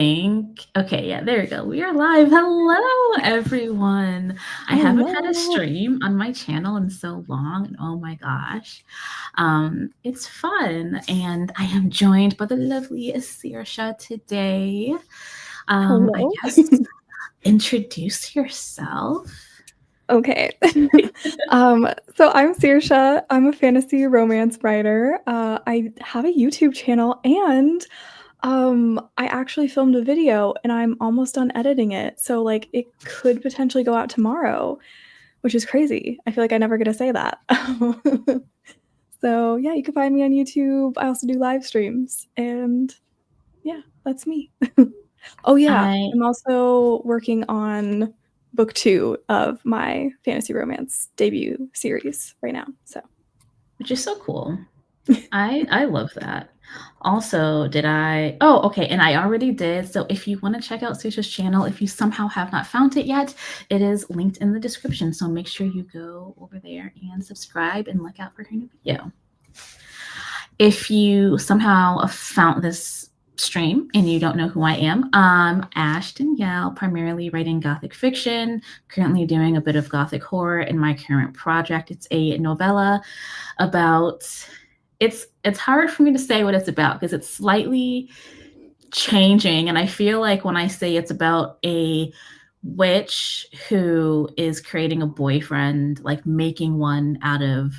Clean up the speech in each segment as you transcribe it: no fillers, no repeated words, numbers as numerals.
Okay, yeah, there we go. We are live. Hello, everyone. I haven't had a stream on my channel in so long, and oh my gosh. It's fun, and I am joined by the lovely Saoirse today. I Hello. guess introduce yourself. Okay. So I'm Saoirse. I'm a fantasy romance writer. I have a YouTube channel and I actually filmed a video and I'm almost done editing it. So like it could potentially go out tomorrow, which is crazy. I feel like I never get to say that. So yeah, you can find me on YouTube. I also do live streams and yeah, that's me. Oh yeah, I'm also working on book 2 of my fantasy romance debut series right now. So, which is so cool. I love that. Also, oh, okay, and I already did. So if you want to check out Saoirse's channel, if you somehow have not found it yet, it is linked in the description. So make sure you go over there and subscribe and look out for her new video. If you somehow found this stream and you don't know who I am, I'm Ashton Yale, primarily writing Gothic fiction, currently doing a bit of Gothic horror in my current project. It's a novella about it's hard for me to say what it's about because it's slightly changing, and I feel like when I say it's about a witch who is creating a boyfriend, like making one out of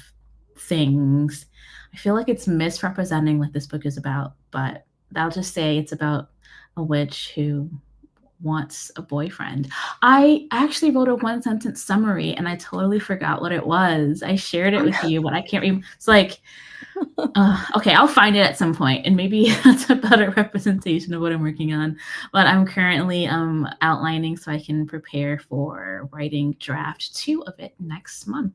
things, I feel like it's misrepresenting what this book is about, but I'll just say it's about a witch who wants a boyfriend. I actually wrote a one sentence summary and I totally forgot what it was. I shared it with you, but I can't remember. It's like, okay, I'll find it at some point, and maybe that's a better representation of what I'm working on. But I'm currently outlining so I can prepare for writing draft 2 of it next month.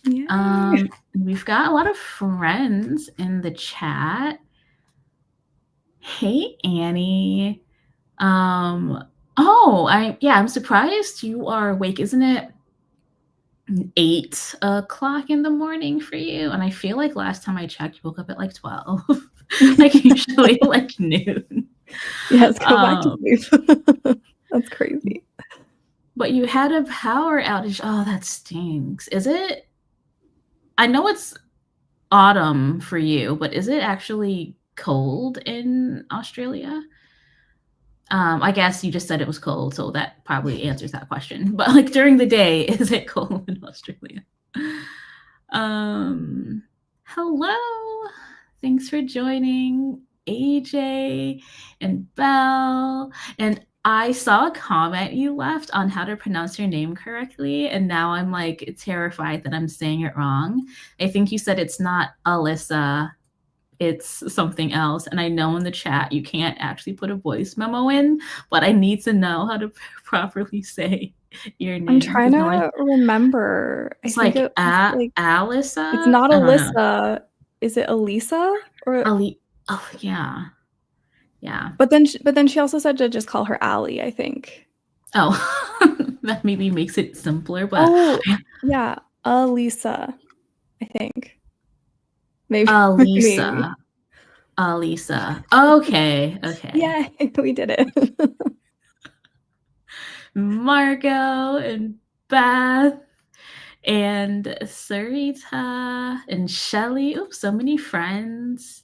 We've got a lot of friends in the chat. Hey, Annie. I'm surprised you are awake. Isn't it 8 o'clock in the morning for you? And I feel like last time I checked, you woke up at like 12. Like usually like noon. Yes, go back to sleep. That's crazy. But you had a power outage. Oh, that stinks. Is it? I know it's autumn for you, but is it actually cold in Australia? I guess you just said it was cold, so that probably answers that question. But like during the day, is it cold in Australia? Hello. Thanks for joining, AJ and Belle. And I saw a comment you left on how to pronounce your name correctly, and now I'm like terrified that I'm saying it wrong. I think you said it's not Alyssa, it's something else. And I know in the chat you can't actually put a voice memo in, but I need to know how to properly say your name. I'm trying to remember. It's like Alyssa. It's not Alyssa. Is it Elisa or Oh yeah, yeah. But then she also said to just call her Allie, I think. Oh, that maybe makes it simpler. But yeah, Elisa, I think. Maybe Alisa. Okay. Yeah, we did it. Margot and Beth and Sarita and Shelly. Oh, so many friends.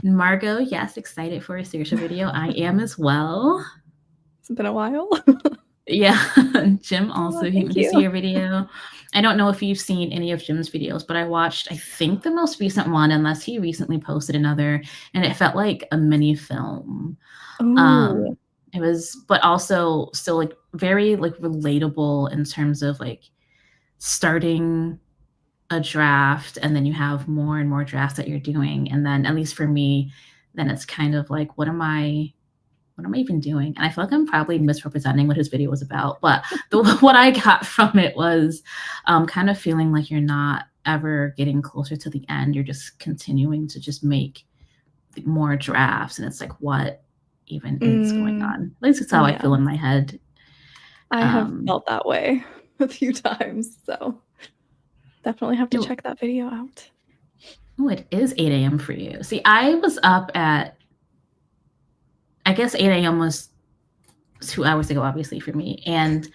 Margot, yes, excited for a Saoirse video. I am as well. It's been a while. Yeah, Jim also came to see your video. I don't know if you've seen any of Jim's videos, but I watched, I think, the most recent one, unless he recently posted another, and it felt like a mini film. It was, but also still like very like relatable in terms of like starting a draft and then you have more and more drafts that you're doing, and then at least for me, then it's kind of like what am I even doing? And I feel like I'm probably misrepresenting what his video was about, but what I got from it was kind of feeling like you're not ever getting closer to the end. You're just continuing to just make more drafts, and it's like what even is going on? At least it's how I feel in my head. I have felt that way a few times, so definitely have to check that video out. Oh, it is 8 a.m. for you. See, I was up at I guess 8 a.m. was 2 hours ago, obviously for me. And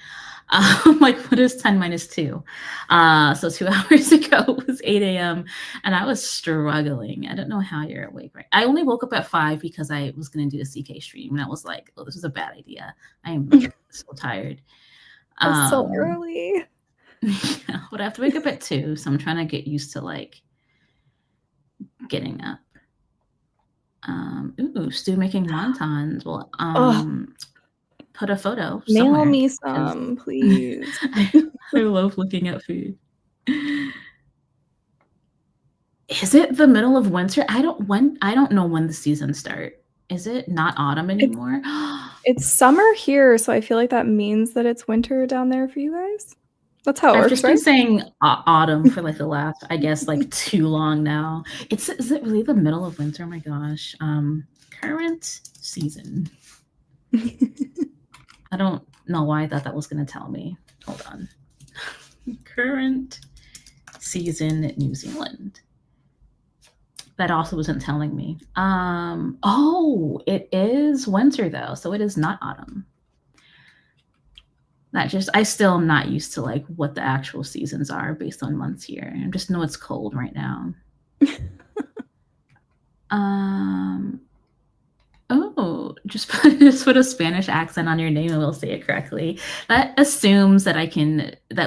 like, what is 10 minus 2? So 2 hours ago was 8 a.m. and I was struggling. I don't know how you're awake, right? I only woke up at 5 because I was going to do a CK stream. And I was like, oh, this is a bad idea. I am so tired. That's so Um, early. yeah, but I have to wake up at 2. So I'm trying to get used to like getting up. Ooh, Stu making wontons. Well, Ugh, put a photo mail somewhere me because some, please. I love looking at food. Is it the middle of winter? I don't know when the seasons start. Is it not autumn It's anymore? it's summer here, so I feel like that means that it's winter down there for you guys. That's how it I've works, just been right? saying autumn for like the last, I guess, like too long now. Is it really the middle of winter? Oh my gosh. Current season. I don't know why I thought that was going to tell me. Hold on. Current season New Zealand. That also wasn't telling me. Oh, it is winter though, so it is not autumn. That just I still am not used to like what the actual seasons are based on months here. I just know it's cold right now. Um Oh, just put a Spanish accent on your name and we'll say it correctly. That assumes that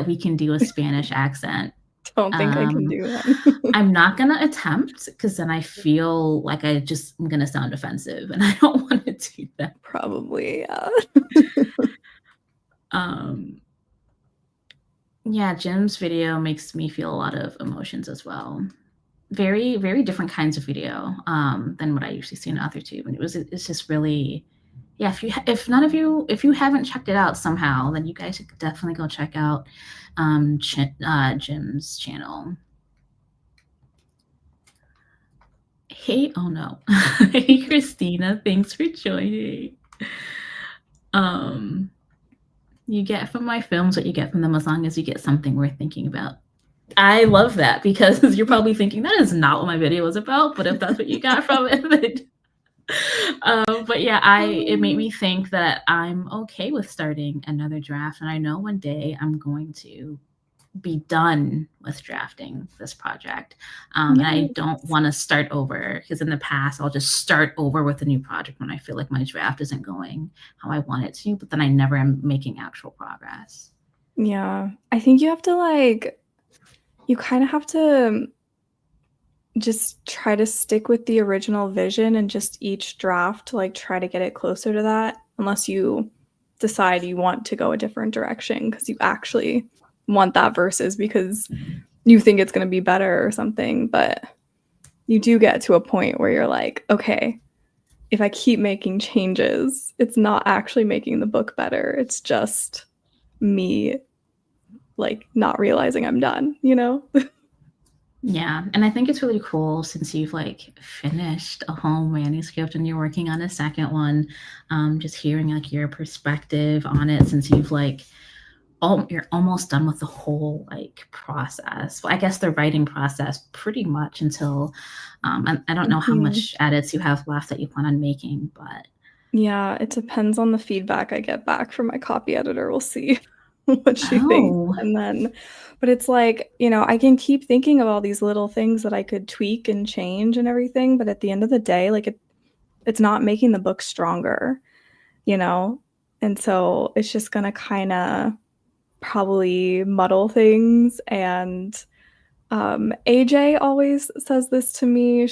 we can do a Spanish accent. Don't think I can Um, do one. I'm not gonna attempt because then I feel like I'm gonna sound offensive, and I don't want to do that. Probably, yeah. Um, yeah, Jim's video makes me feel a lot of emotions as well. Very, very different kinds of video than what I usually see in OtherTube, and it's just really, yeah. If you haven't checked it out somehow, then you guys should definitely go check out Jim's channel. Hey, oh no. Hey, Christina, thanks for joining. You get from my films what you get from them as long as you get something worth thinking about. I love that because you're probably thinking that is not what my video was about, but if that's what you got from it, then but yeah, it made me think that I'm okay with starting another draft, and I know one day I'm going to be done with drafting this project. And I don't Yes. want to start over because in the past I'll just start over with a new project when I feel like my draft isn't going how I want it to, but then I never am making actual progress. Yeah. I think you have to you kind of have to just try to stick with the original vision and just each draft, like try to get it closer to that, unless you decide you want to go a different direction because you actually want that versus because you think it's going to be better or something. But you do get to a point where you're like, okay, if I keep making changes, it's not actually making the book better. It's just me like not realizing I'm done, you know? Yeah, and I think it's really cool since you've like finished a whole manuscript and you're working on a second one. Just hearing like your perspective on it since you've like you're almost done with the whole like process. Well, I guess the writing process pretty much until I don't know how much edits you have left that you plan on making, but Yeah, it depends on the feedback I get back from my copy editor. We'll see what she thinks. oh And then, but it's like, I can keep thinking of all these little things that I could tweak and change and everything. But at the end of the day, like it's not making the book stronger, you know? And so it's just going to kind of probably muddle things. And AJ always says this to me.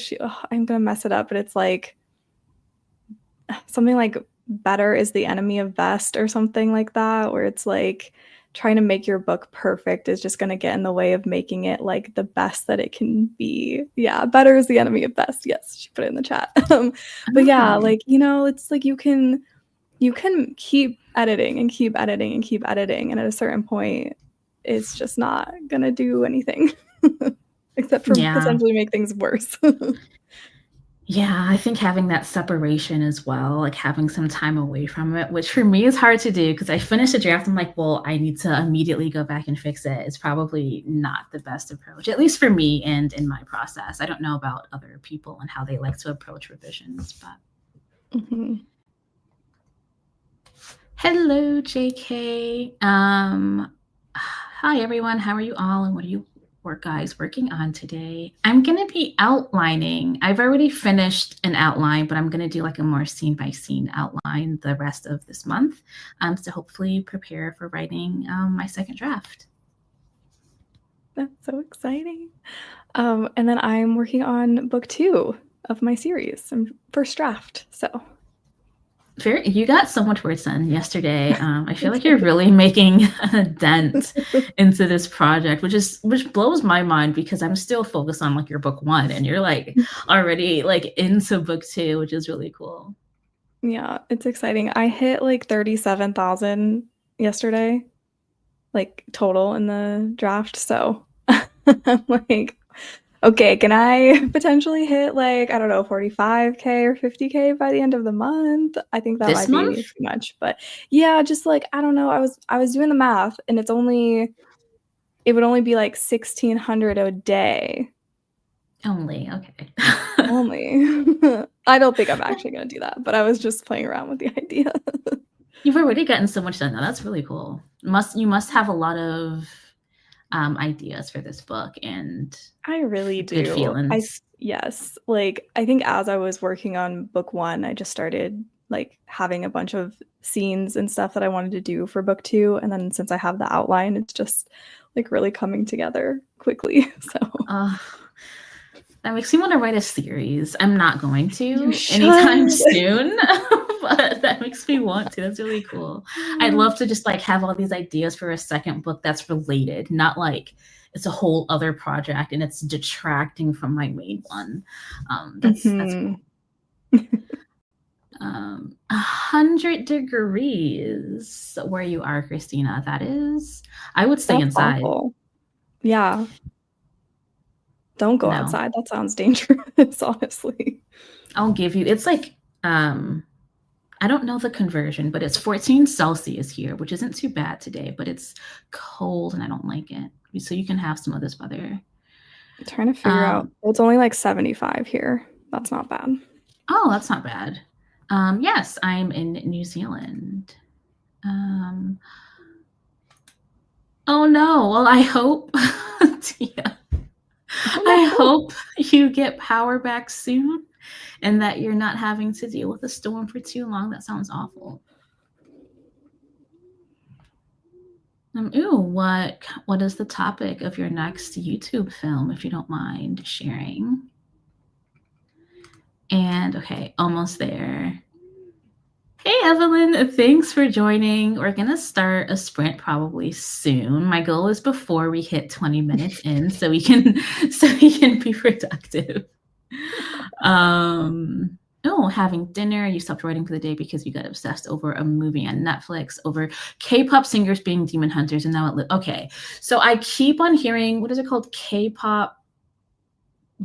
I'm going to mess it up, but it's like, something like better is the enemy of best or something like that, where it's like trying to make your book perfect is just going to get in the way of making it like the best that it can be. Yeah, better is the enemy of best. Yes, she put it in the chat. But yeah, oh. like, it's like you can keep editing and keep editing and keep editing, and at a certain point it's just not going to do anything except for Yeah. potentially make things worse. Yeah, I think having that separation as well, like having some time away from it, which for me is hard to do because I finished a draft. I'm like, well, I need to immediately go back and fix it. It's probably not the best approach, at least for me and in my process. I don't know about other people and how they like to approach revisions, but. Mhm. Hello, JK. Hi everyone. How are you all, and what are you guys working on today? I'm gonna be outlining. I've already finished an outline, but I'm gonna do like a more scene by scene outline the rest of this month. So hopefully prepare for writing my second draft. That's so exciting. And then I'm working on book 2 of my series. First draft. So You got so much work done yesterday. I feel like you're really making a dent into this project, which blows my mind because I'm still focused on like your book 1, and you're like already like into book 2, which is really cool. Yeah, it's exciting. I hit like 37,000 yesterday, like total in the draft. So I'm like, okay, can I potentially hit like, I don't know, 45K or 50K by the end of the month? I think that This might be month too much, but yeah, just like, I don't know. I was doing the math and it would only be like 1,600 a day. only. Okay. Only. I don't think I'm actually going to do that, but I was just playing around with the idea. You've already gotten so much done now. That's really cool. You must have a lot of ideas for this book and I really good do. feelings. Yes, like I think as I was working on book 1, I just started like having a bunch of scenes and stuff that I wanted to do for book 2, and then since I have the outline, it's just like really coming together quickly. So That makes me want to write a series. I'm not going you to anytime should. soon, but that makes me want to. That's really cool. I'd love to just like have all these ideas for a second book that's related, not like it's a whole other project and it's detracting from my main one. That's cool. 100 degrees where you are, Christina. That is, I would stay That's inside. awful. Yeah. Don't go No, outside. That sounds dangerous, honestly. I'll give you, it's like, I don't know the conversion, but it's 14 Celsius here, which isn't too bad today, but it's cold and I don't like it. So you can have some of this weather. I'm trying to figure out. Well, it's only like 75 here. That's not bad. Oh, that's not bad. Yes, I'm in New Zealand. Oh no. Well, I hope. Yeah. Oh I no. hope you get power back soon and that you're not having to deal with a storm for too long. That sounds awful. What is the topic of your next YouTube film, if you don't mind sharing? And okay, almost there. Hey Evelyn, thanks for joining. We're gonna start a sprint probably soon. My goal is before we hit 20 minutes in, so we can be productive. Having dinner. You stopped writing for the day because you got obsessed over a movie on Netflix, over K-pop singers being demon hunters, and now okay. So I keep on hearing, what is it called? K-pop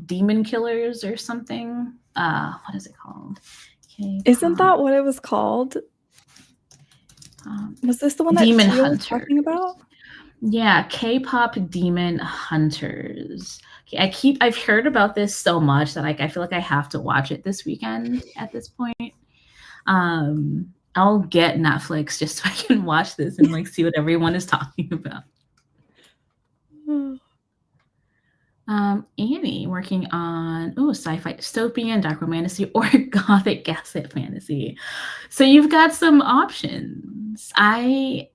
demon killers or something? What is it called? K-pop. Isn't that what it was called? Was this the one that Demon Gio was Hunter? talking about? Yeah, K-pop demon hunters. I've heard about this so much that I feel like I have to watch it this weekend at this point. I'll get Netflix just so I can watch this and like see what everyone is talking about. Annie working on sci-fi dystopian, dark romantasy, or gothic gaslit fantasy. So you've got some options. I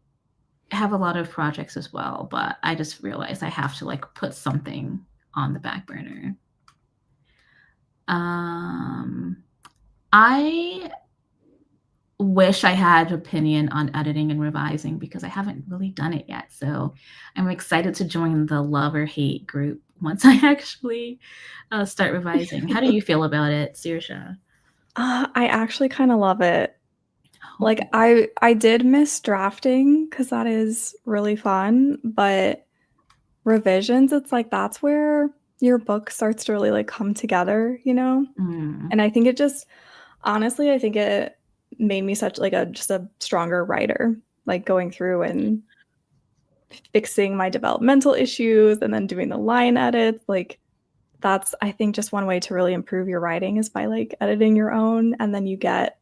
have a lot of projects as well, but I just realized I have to like put something on the back burner. I wish I had an opinion on editing and revising because I haven't really done it yet. So I'm excited to join the love or hate group once I actually start revising. How do you feel about it, Saoirse? I actually kind of love it. Like I did miss drafting because that is really fun, but revisions, it's like that's where your book starts to really like come together, you know? And I think it just honestly, I think it made me such like just a stronger writer, like going through and fixing my developmental issues and then doing the line edits. Like that's I think just one way to really improve your writing is by like editing your own, and then you get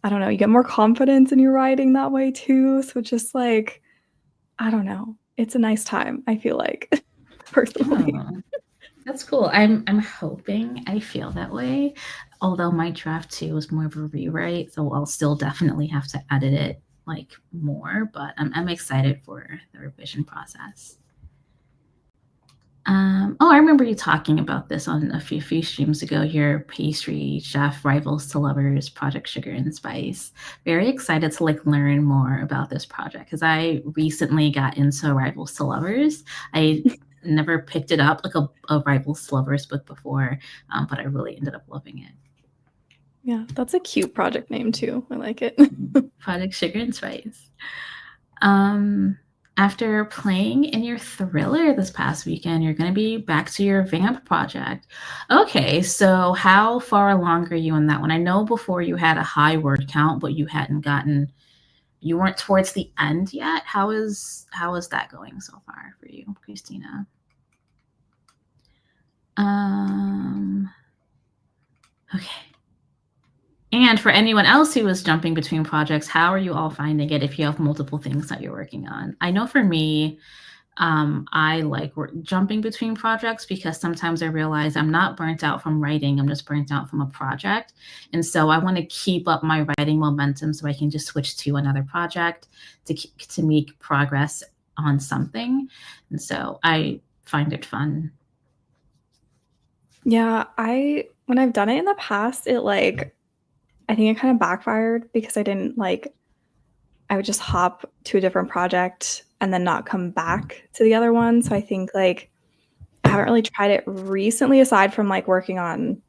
I don't know, you get more confidence in your writing that way too. So just like, I don't know. It's a nice time, I feel like, personally. Oh, that's cool. I'm hoping I feel that way. Although my draft 2 was more of a rewrite, so I'll still definitely have to edit it like more, but I'm excited for the revision process. Oh, I remember you talking about this on a few streams ago. Your pastry chef rivals to lovers, Project Sugar and Spice. Very excited to like learn more about this project because I recently got into Rivals to Lovers. I never picked it up like a Rivals to Lovers book before, but I really ended up loving it. Yeah, that's a cute project name too. I like it. Project Sugar and Spice. After playing in your thriller this past weekend, you're going to be back to your vamp project. Okay, so how far along are you in that one? I know before you had a high word count, but you weren't towards the end yet. How is that going so far for you, Christina? Okay. And for anyone else who is jumping between projects, how are you all finding it if you have multiple things that you're working on? I know for me, I like jumping between projects because sometimes I realize I'm not burnt out from writing. I'm just burnt out from a project. And so I want to keep up my writing momentum so I can just switch to another project to make progress on something. And so I find it fun. Yeah, when I've done it in the past, I think it kind of backfired because I would just hop to a different project and then not come back to the other one. So I think like I haven't really tried it recently aside from like working on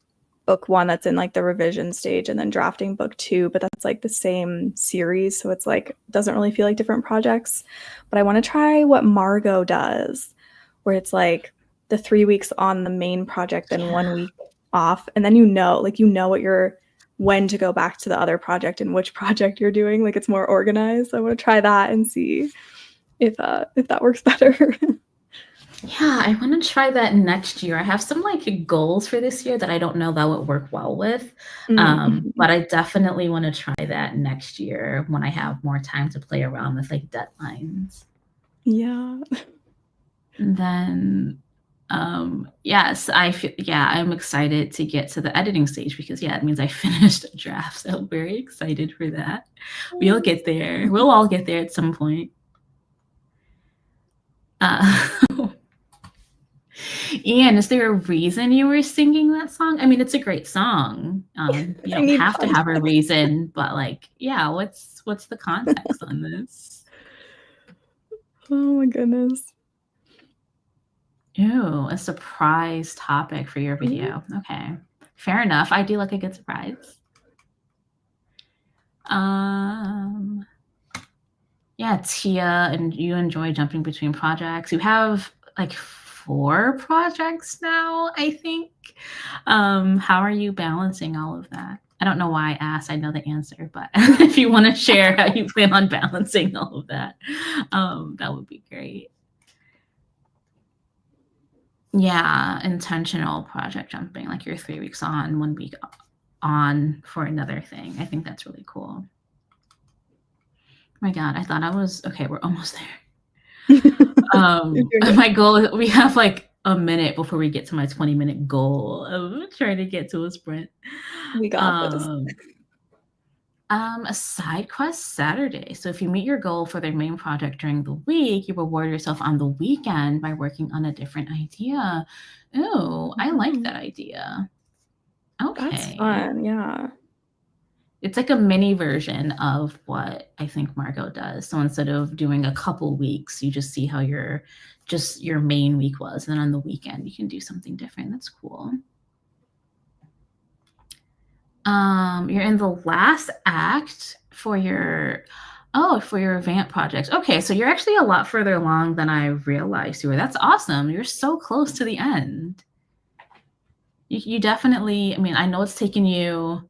book 1 that's in like the revision stage and then drafting book 2, but that's like the same series. So it's like doesn't really feel like different projects. But I want to try what Margot does, where it's like the 3 weeks on the main project, then 1 week off. And then you know when to go back to the other project and which project you're doing. Like it's more organized. I want to try that and see if that works better. Yeah, I want to try that next year. I have some like goals for this year that I don't know that would work well with. But I definitely want to try that next year when I have more time to play around with like deadlines. Yeah. And then yes, I'm excited to get to the editing stage because it means I finished a draft. So I'm very excited for that. We'll get there. We'll all get there at some point. Ian, is there a reason you were singing that song? I mean, it's a great song. You don't have to have a reason, but like, yeah, what's the context on this? Oh my goodness. Ooh, a surprise topic for your video. Okay, fair enough. I do like a good surprise. Yeah, Tia, and you enjoy jumping between projects. You have like 4 projects now, I think. How are you balancing all of that? I don't know why I asked. I know the answer, but if you want to share how you plan on balancing all of that, that would be great. Yeah, intentional project jumping, like you're 3 weeks on, 1 week on for another thing. I think that's really cool. My God, I thought I was okay. We're almost there. My goal is we have like a minute before we get to my 20-minute goal of trying to get to a sprint. We got this. A side quest Saturday. So if you meet your goal for the main project during the week, you reward yourself on the weekend by working on a different idea. Ooh, I like that idea. Okay. That's fun, yeah. It's like a mini version of what I think Margot does. So instead of doing a couple weeks, you just see how your main week was. And then on the weekend, you can do something different. That's cool. You're in the last act for your vamp project. Okay, so you're actually a lot further along than I realized you were. That's awesome. You're so close to the end. You definitely, I mean, I know it's taken you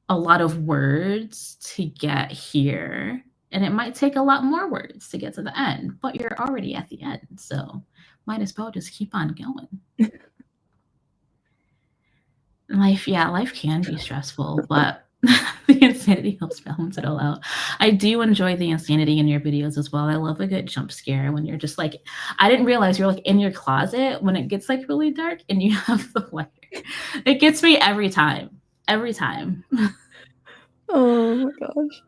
a lot of words to get here, and it might take a lot more words to get to the end, but you're already at the end, so might as well just keep on going. Life can be stressful, but The insanity helps balance it all out. I do enjoy the insanity in your videos as well. I love a good jump scare when you're just like, I didn't realize you're like in your closet when it gets like really dark and you have the light. It gets me every time. Every time. Oh my gosh.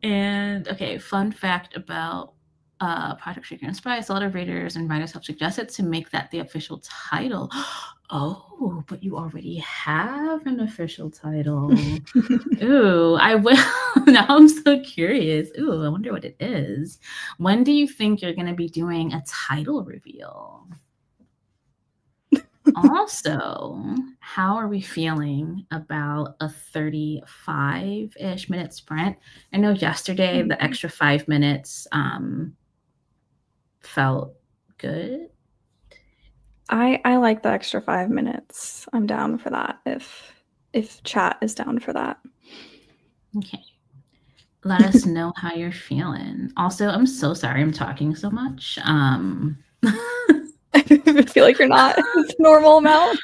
And okay, fun fact about Project Sugar and Spice. A lot of readers and writers have suggested to make that the official title. Oh, but you already have an official title. Ooh, I will. Now I'm so curious. Ooh, I wonder what it is. When do you think you're going to be doing a title reveal? Also, how are we feeling about a 35-ish minute sprint? I know yesterday the Mhm. extra 5 minutes felt good. I like the extra 5 minutes. I'm down for that if chat is down for that. Okay. Let us know how you're feeling. Also, I'm so sorry I'm talking so much. I feel like you're not. It's a normal amount.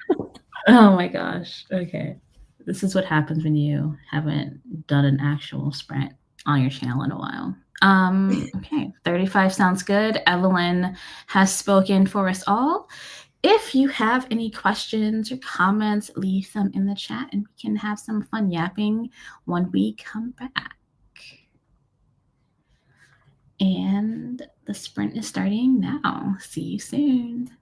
Oh my gosh. Okay. This is what happens when you haven't done an actual sprint on your channel in a while. Okay, 35 sounds good. Evelyn has spoken for us all. If you have any questions or comments, leave them in the chat and we can have some fun yapping when we come back. And the sprint is starting now. See you soon.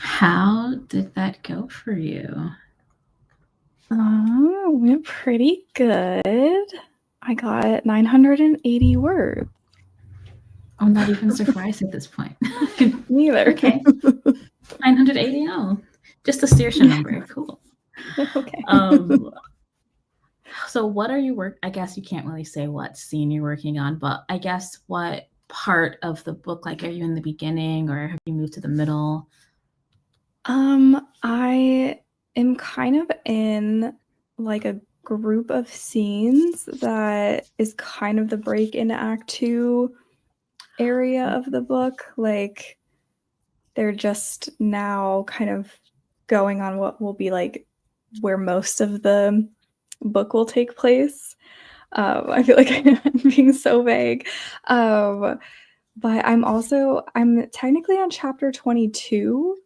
How did that go for you? Went pretty good. I got 980 words. I'm not even surprised at this point. Neither. Okay, 980. Oh, just a Saoirse number. Cool. Okay. Um, so what are you I guess you can't really say what scene you're working on, but I guess what part of the book? Like, are you in the beginning or have you moved to the middle? I am kind of in like a group of scenes that is kind of the break into Act 2 area of the book. Like they're just now kind of going on what will be like where most of the book will take place. I feel like I'm being so vague. But I'm technically on chapter 22.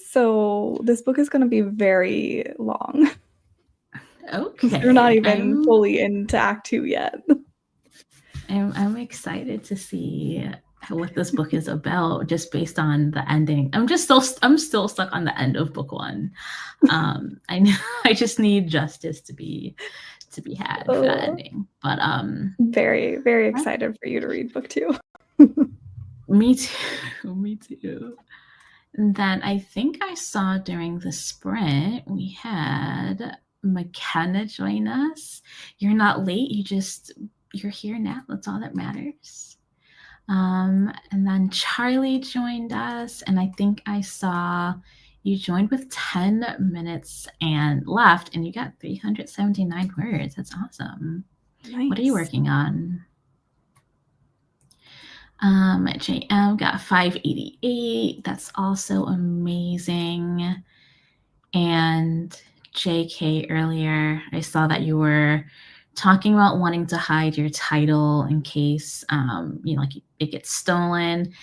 So this book is going to be very long. They're not Okay, even fully into Act 2 yet. I'm excited to see what this book is about just based on the ending. I'm still stuck on the end of book one. I know I just need justice to be had for that ending. But very, very excited for you to read book 2. me too. Me too. And then I think I saw during the sprint we had McKenna join us. You're not late. You're here now. That's all that matters. And then Charlie joined us, and I think I saw you joined with 10 minutes and left, and you got 379 words. That's awesome. Nice. What are you working on? JM got 588. That's also amazing. And JK, earlier, I saw that you were talking about wanting to hide your title in case, like it gets stolen.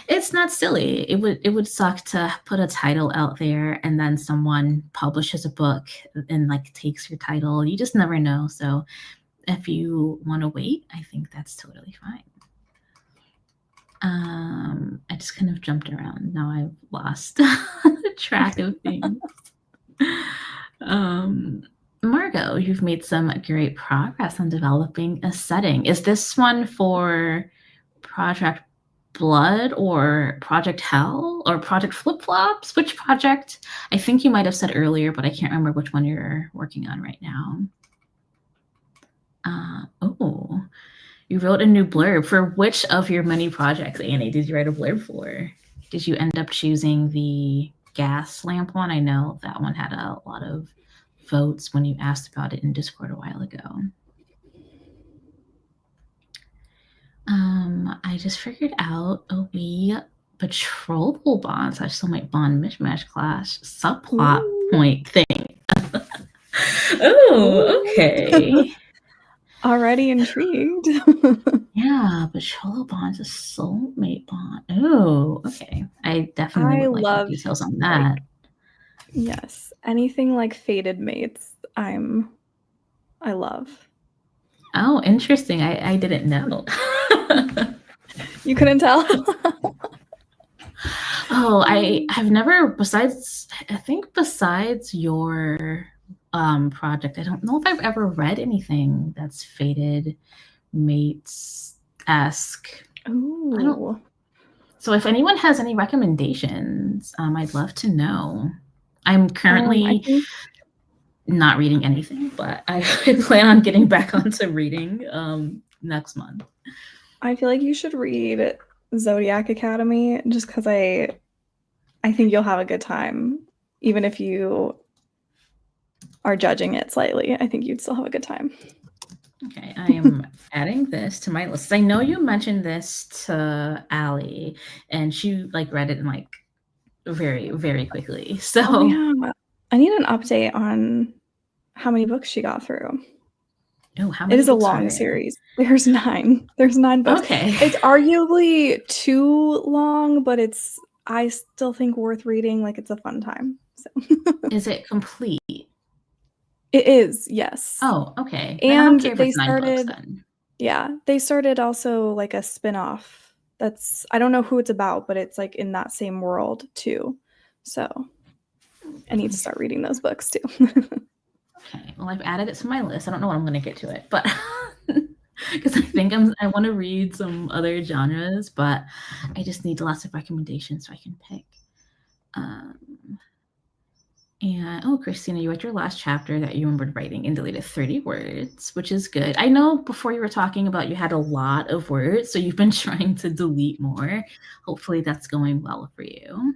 It's not silly. It would suck to put a title out there and then someone publishes a book and like takes your title. You just never know. So if you want to wait, I think that's totally fine. I just kind of jumped around. Now I've lost track of things. Margot, you've made some great progress on developing a setting. Is this one for Project Blood or Project Hell or Project Flip Flops? Which project? I think you might have said earlier, but I can't remember which one you're working on right now. Oh, you wrote a new blurb. For which of your many projects, Annie, did you write a blurb for? Did you end up choosing the gas lamp one? I know that one had a lot of votes when you asked about it in Discord a while ago. I just figured out a wee betrothal bond / soulmate bond mishmash clash subplot point thing. Oh, okay. Already intrigued. Yeah, betrothal bond's a soulmate bond. Oh, okay. I definitely would like more details on that. Like, yes, anything like fated mates, I love. Oh, interesting. I didn't know. You couldn't tell? Oh, I have never, besides your project, I don't know if I've ever read anything that's fated mates-esque. Ooh. So if anyone has any recommendations, I'd love to know. I'm currently not reading anything, but I plan on getting back onto reading next month. I feel like you should read Zodiac Academy just because I think you'll have a good time. Even if you are judging it slightly, I think you'd still have a good time. Okay, I am adding this to my list. I know you mentioned this to Allie, and she like read it in like very, very quickly. So yeah, I need an update on how many books she got through. Oh, how many? It is a long series. There's 9. There's 9 books. Okay. It's arguably too long, but I still think worth reading. Like it's a fun time. So. Is it complete? It is, yes. Oh, okay. And then I don't care if it's 9 books then. Yeah, they started also like a spin-off. I don't know who it's about, but it's like in that same world too. So I need to start reading those books too. Okay, well, I've added it to my list. I don't know when I'm gonna get to it, but because I think I want to read some other genres, but I just need lots of recommendations so I can pick. And oh, Christina, you read your last chapter that you remembered writing and deleted 30 words, which is good. I know before you were talking about you had a lot of words, so you've been trying to delete more. Hopefully that's going well for you.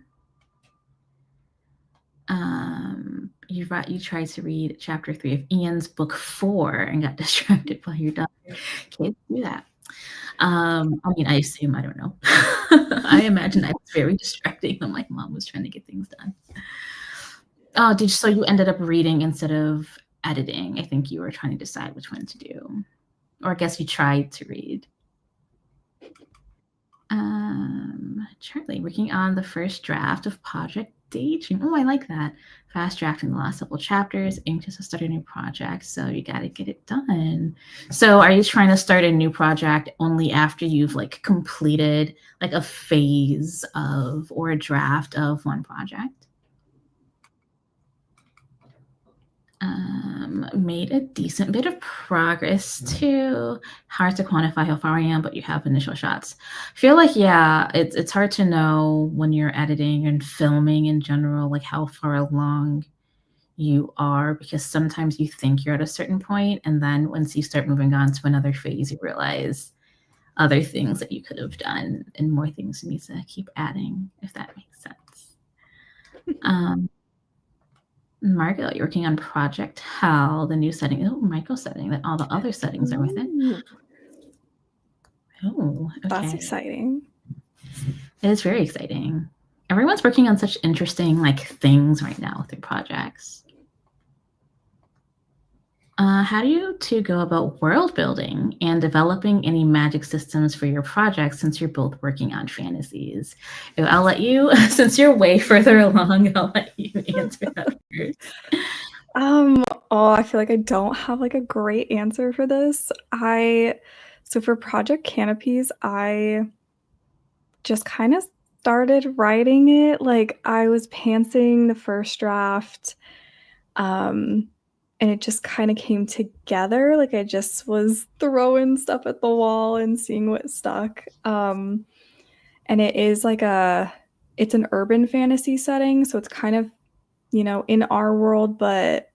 You tried to read chapter 3 of Ian's book 4 and got distracted while you're done. Can't do that. I mean, I assume, I don't know. I imagine that was very distracting when my mom was trying to get things done. Oh, so you ended up reading instead of editing? I think you were trying to decide which one to do, or I guess you tried to read. Charlie, working on the first draft of Project Daydream. Oh, I like that. Fast drafting the last couple chapters, anxious to start a new project, so you got to get it done. So are you trying to start a new project only after you've like completed like a phase of or a draft of one project? Made a decent bit of progress too. Hard to quantify how far I am, but you have initial shots. I feel like, yeah, it's hard to know when you're editing and filming in general, like how far along you are, because sometimes you think you're at a certain point, and then once you start moving on to another phase, you realize other things that you could have done and more things you need to keep adding, if that makes sense. Margot, you're working on Project Hell, the new setting. Oh, micro setting that all the other settings are with it. Oh, okay. That's exciting. It is very exciting. Everyone's working on such interesting like things right now with their projects. How do you two go about world building and developing any magic systems for your projects since you're both working on fantasies? I'll let you, since you're way further along, I'll let you answer that first. I feel like I don't have like a great answer for this. So for Project Canopies, I just kind of started writing it. Like I was pantsing the first draft. And it just kind of came together. Like I just was throwing stuff at the wall and seeing what stuck. And it is like it's an urban fantasy setting. So it's kind of, in our world, but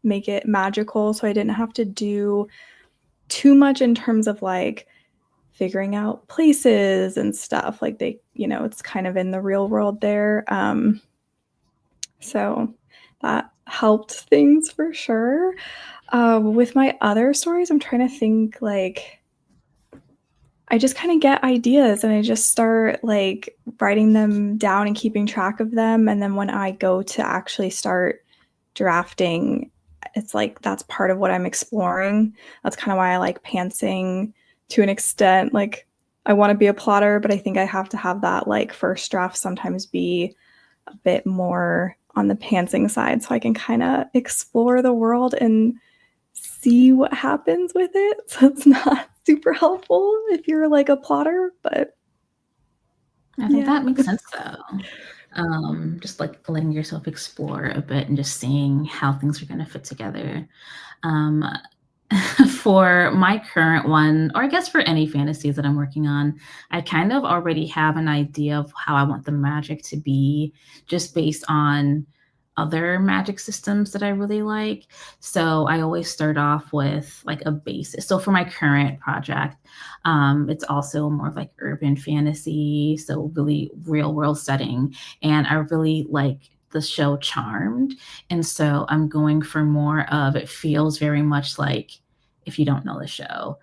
make it magical. So I didn't have to do too much in terms of like figuring out places and stuff. Like it's kind of in the real world there. So that helped things for sure. With my other stories, I'm trying to think like I just kind of get ideas and I just start like writing them down and keeping track of them. And then when I go to actually start drafting, it's like that's part of what I'm exploring. That's kind of why I like pantsing to an extent. Like I want to be a plotter, but I think I have to have that like first draft sometimes be a bit more on the pantsing side so I can kind of explore the world and see what happens with it. So it's not super helpful if you're like a plotter, but I think that makes sense though. Just like letting yourself explore a bit and just seeing how things are going to fit together. For my current one, or I guess for any fantasies that I'm working on, I kind of already have an idea of how I want the magic to be just based on other magic systems that I really like. So I always start off with like a basis. So for my current project, it's also more of like urban fantasy, so really real world setting. And I really like the show Charmed. And so I'm going for more of it feels very much like, if you don't know the show,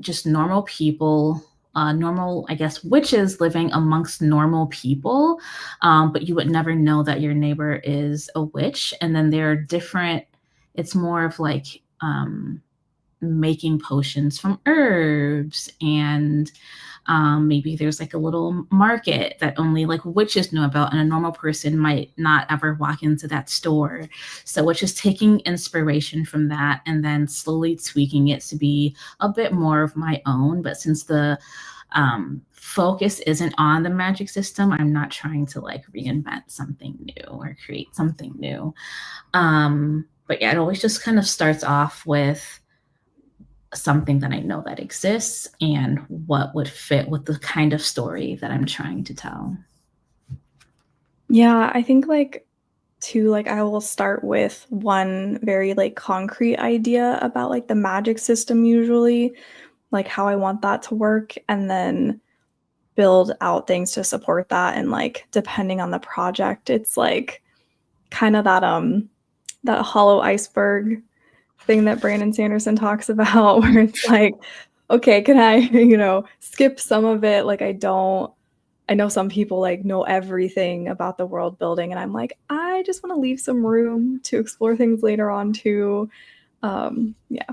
just normal people, normal, I guess, witches living amongst normal people, but you would never know that your neighbor is a witch. And then there are different, it's more of like making potions from herbs, and maybe there's like a little market that only like witches know about, and a normal person might not ever walk into that store. So it's just taking inspiration from that and then slowly tweaking it to be a bit more of my own. But since the focus isn't on the magic system, I'm not trying to like reinvent something new or create something new. But yeah, it always just kind of starts off with something that I know that exists and what would fit with the kind of story that I'm trying to tell. Yeah, I think like too, like I will start with one very like concrete idea about like the magic system usually, like how I want that to work, and then build out things to support that. And like depending on the project, it's like kind of that hollow iceberg thing that Brandon Sanderson talks about, where it's like, okay, can I, skip some of it? Like I know some people like know everything about the world building, and I'm like, I just want to leave some room to explore things later on too. Yeah.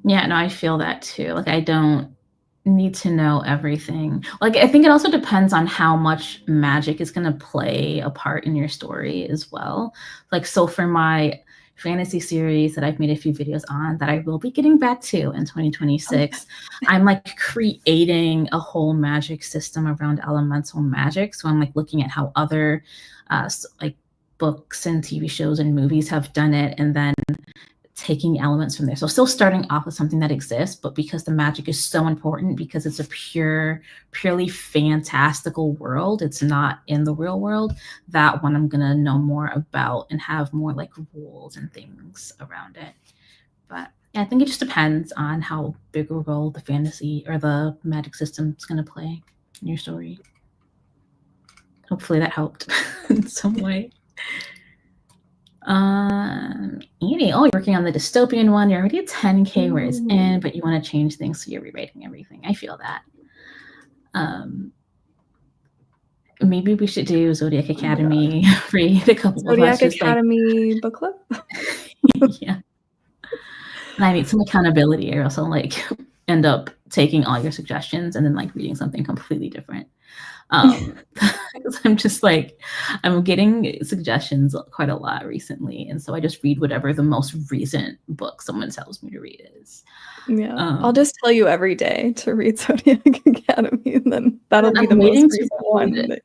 Yeah, no, I feel that too. Like I don't need to know everything. Like I think it also depends on how much magic is going to play a part in your story as well. Like so for my fantasy series that I've made a few videos on that I will be getting back to in 2026, I'm like creating a whole magic system around elemental magic. So I'm like looking at how other like books and TV shows and movies have done it, and then taking elements from there. So still starting off with something that exists, but because the magic is so important, because it's a purely fantastical world, it's not in the real world, that one I'm gonna know more about and have more like rules and things around it. But yeah, I think it just depends on how big a role the fantasy or the magic system is gonna play in your story. Hopefully that helped in some way. Edie, oh, you're working on the dystopian one. You're already 10K words in, but you want to change things, so you're rewriting everything. I feel that. Maybe we should do Zodiac Academy, read a couple of us. Zodiac Academy book club? Yeah. And I need some accountability, or else I'll like end up taking all your suggestions and then like reading something completely different. I'm just like, I'm getting suggestions quite a lot recently, and so I just read whatever the most recent book someone tells me to read is. Yeah, I'll just tell you every day to read Zodiac Academy, and then that'll be the most recent one.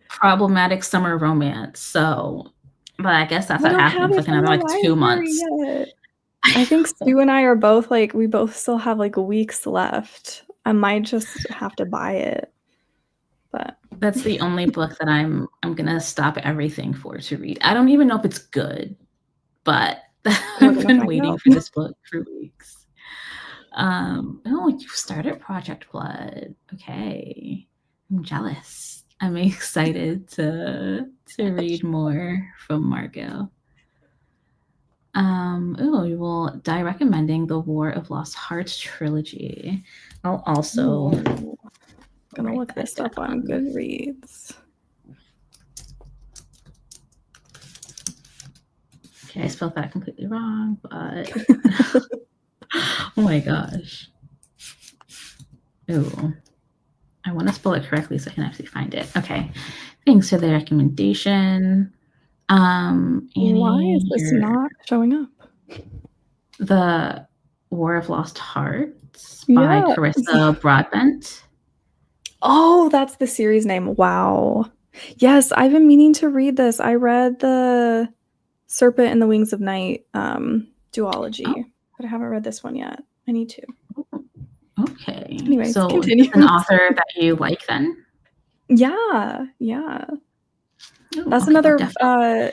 Problematic summer romance. So, but I guess that's not happening for another like 2 months. Yet. I think Stu and I are both like, we both still have like weeks left. I might just have to buy it. But that's the only book that I'm gonna stop everything for to read. I don't even know if it's good, but I've been waiting for this book for weeks. Oh, you started Project Blood. Okay, I'm jealous. I'm excited to read more from Margot. We will die recommending the War of Lost Hearts trilogy. I'll also gonna look this up on Goodreads. Okay, I spelled that completely wrong, but oh my gosh. Ooh. I want to spell it correctly so I can actually find it. Okay. Thanks for the recommendation. Annie, why is this not showing up? The War of Lost Hearts by Carissa Broadbent. Oh, that's the series name. Wow. Yes, I've been meaning to read this. I read the Serpent and the Wings of Night duology, but I haven't read this one yet. I need to. Okay. Anyways, so continue. An author that you like then? Yeah. That's another,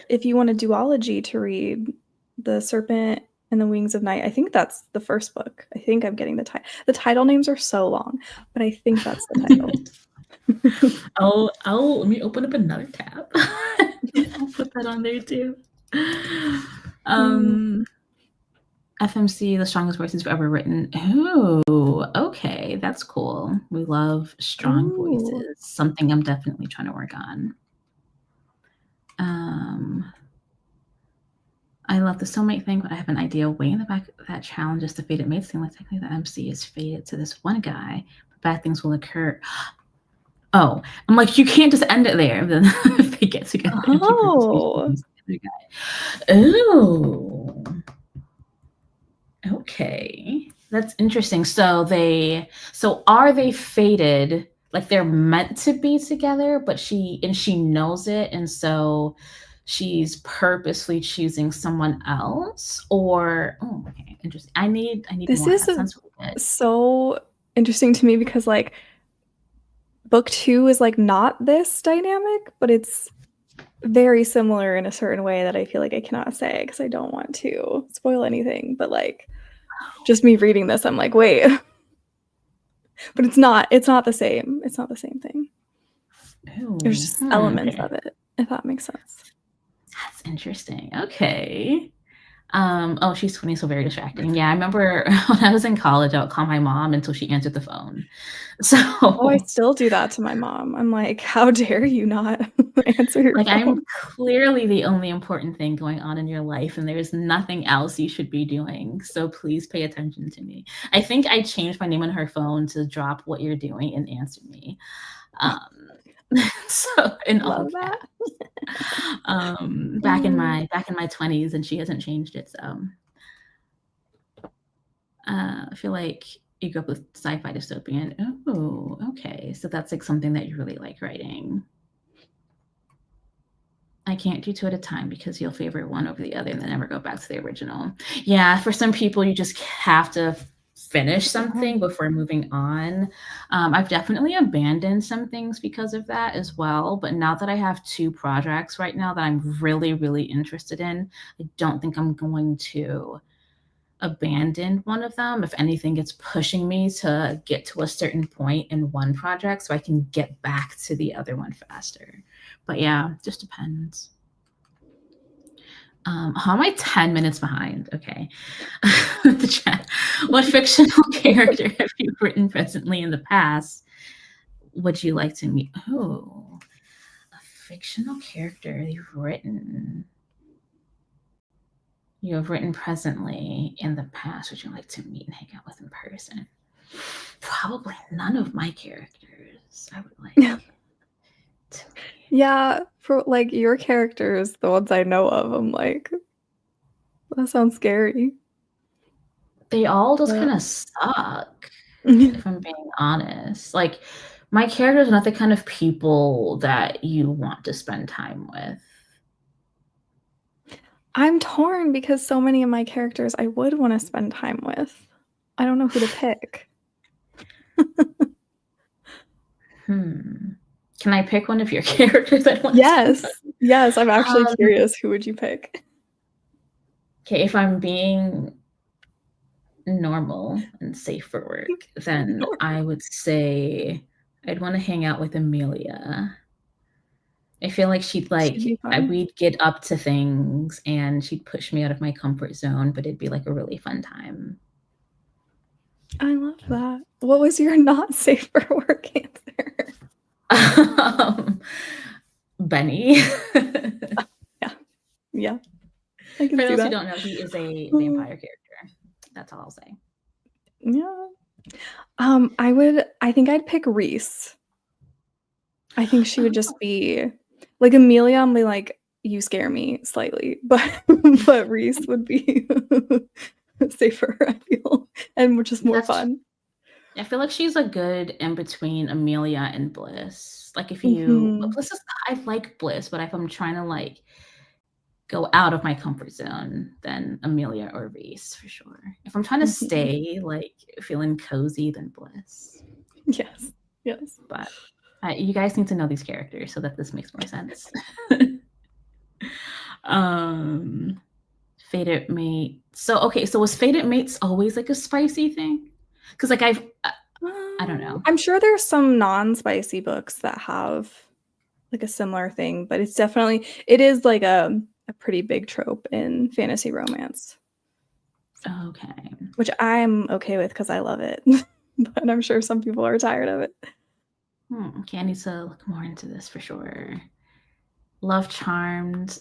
if you want a duology to read, The Serpent and the Wings of Night. I think that's the first book. I think I'm getting the title. The title names are so long, but I think that's the title. Let me open up another tab. I'll put that on there too. FMC, the strongest voices ever written. Oh, okay, that's cool. We love strong voices. Something I'm definitely trying to work on. I love the soulmate thing, but I have an idea way in the back of that challenge is the fated mates thing. Like technically the MC is fated to this one guy, but bad things will occur. Oh, I'm like, you can't just end it there. Then if they get together, the empty person Oh. becomes the other guy. Oh, okay. That's interesting. So are they fated? Like they're meant to be together, but she knows it, and so she's purposely choosing someone else. Or oh, okay, interesting. I need This more. is That sounds really good. so interesting to me because like book 2 is like not this dynamic, but it's very similar in a certain way that I feel like I cannot say because I don't want to spoil anything. But like just me reading this, I'm like, wait. But it's not the same. It's not the same thing. There's Ooh, just elements okay. of it, if that makes sense. That's interesting. Okay. Oh, she's 20, so very distracting. Yeah, I remember when I was in college, I would call my mom until she answered the phone. Oh, I So, still do that to my mom. I'm like, how dare you not answer your like, I'm phone? clearly the only important thing going on in your life, and there's nothing else you should be doing. So please pay attention to me. I think I changed my name on her phone to drop what you're doing and answer me. Um, so in all Love that. caps. Mm. Back in my 20s, and she hasn't changed it. So I feel like you grew up with sci-fi dystopian. Oh, okay. So that's like something that you really like writing. I can't do two at a time because you'll favorite one over the other and then never go back to the original. Yeah, for some people, you just have to finish Yeah. something before moving on. I've definitely abandoned some things because of that as well. But now that I have two projects right now that I'm really, really interested in, I don't think I'm going to abandon one of them. If anything, it's pushing me to get to a certain point in one project so I can get back to the other one faster. But yeah, just depends. How am I 10 minutes behind? Okay. The chat. What fictional character have you written presently in the past? Would you like to meet? Oh, a fictional character you've written. You have written presently in the past. Would you like to meet and hang out with in person? Probably none of my characters. I would like to meet. Yeah, for like your characters, the ones I know of, I'm like, that sounds scary. They all just But kind of suck, if I'm being honest. Like, my characters are not the kind of people that you want to spend time with. I'm torn because so many of my characters I would want to spend time with. I don't know who to pick. Hmm. Can I pick one of your characters I want to spend Yes. time Yes, I'm actually with? curious. Who would you pick? Okay, if I'm being normal and safe for work, then I would say I'd want to hang out with Amelia. I feel like she'd She'd be like fun. we'd get up to things and she'd push me out of my comfort zone, but it'd be like a really fun time. I love that. What was your not safe for work answer? Benny. Yeah. Yeah. I can For see those who that. don't know, he is a vampire character. That's all I'll say. Yeah. I think I'd pick Reese. I think she would just be like Amelia, I'm like, you scare me slightly, but but Reese would be safer, I feel, and just more That's fun. I feel like she's a good in between Amelia and Bliss. Like if you Mhm. Bliss is I like Bliss, but if I'm trying to like go out of my comfort zone, then Amelia or Reese for sure. If I'm trying to Mhm. stay like feeling cozy, then Bliss. Yes. Yes. But you guys need to know these characters so that this makes more sense. um, Fated mate. So okay, so was fated mates always like a spicy thing? Because like I don't know. I'm sure there's some non-spicy books that have like a similar thing, but it is like a pretty big trope in fantasy romance, Okay. which I'm okay with because I love it. But I'm sure some people are tired of it. Okay, I need to look more into this for sure. Love Charmed.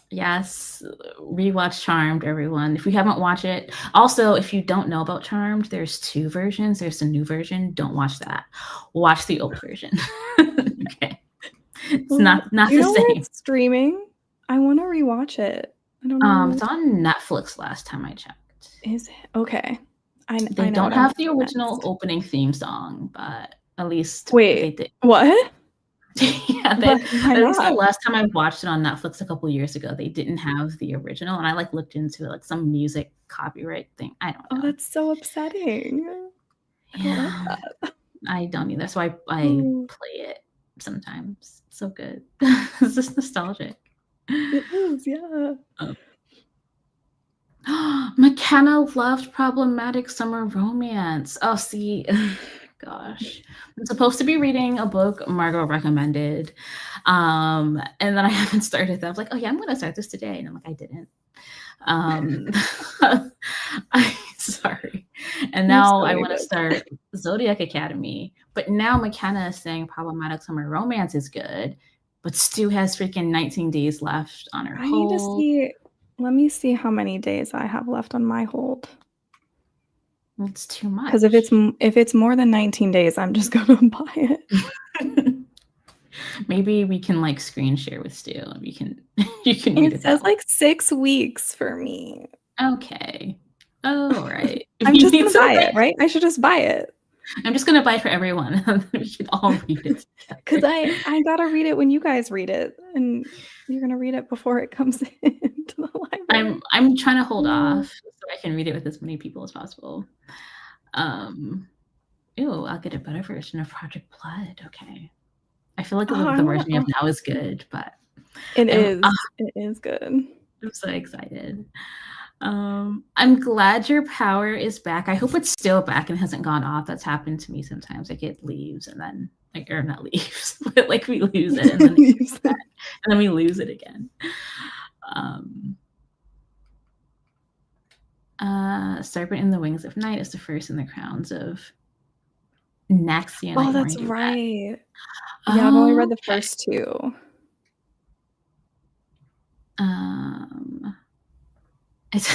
Yes, rewatch Charmed, everyone. If you haven't watched it, also if you don't know about Charmed, there's two versions. There's a new version. Don't watch that. Watch the old version. Okay, it's Well, not do you the know where same. it's streaming? I wanna rewatch it. I don't know. It's on Netflix last time I checked. Is it? Okay. They I know don't what I'm have the watching original next. opening theme song, but at least they Wait, did. what? Yeah, Why at least the not? last time I watched it on Netflix a couple years ago, they didn't have the original, and I, like, looked into it, like, some music copyright thing, I don't Oh, know. that's so upsetting. I don't like Yeah, that. I don't either, so I Oh, play it sometimes. It's so good. It's just nostalgic. it is, yeah. Um McKenna loved Problematic Summer Romance. Oh, see, gosh. I'm supposed to be reading a book Margot recommended, and then I haven't started that. I was like, "Oh, yeah, I'm gonna start this today," and I'm like, "I didn't." Um, I'm sorry. And You're now I silly, wanna but start Zodiac Academy, but now McKenna is saying Problematic Summer Romance is good, but Stu has freaking 19 days left on her I need to hold. see let me see how many days I have left on my hold. It's too 'Cause much. if it's more than 19 days, I'm just gonna buy it. Maybe we can, like, screen share with Stu, and we can you can read It it says, that way. like, 6 weeks for me. Okay. Alright. If I'm you just need gonna buy something, it, right? I should just buy it. I'm just gonna buy it for everyone, and then we can all read it 'Cause together. I gotta read it when you guys read it, and you're gonna read it before it comes into the library. I'm trying to hold Oh. off so I can read it with as many people as possible. Um, Ooh, I'll get a better version of Project Blood, okay. I feel like Oh, I the wanna version you have now is good, but I'm it is good. I'm so excited. I'm glad your power is back. I hope it's still back and hasn't gone off. That's happened to me sometimes. Like it leaves and then like or not leaves, but like we lose it and then it You comes back said and then we lose it again. Um, Serpent in the Wings of Night is the first in the crowns of Naxia Oh, Night that's Morning Duet. right. Yeah, I've only Oh, read the okay. first 2. Um, it's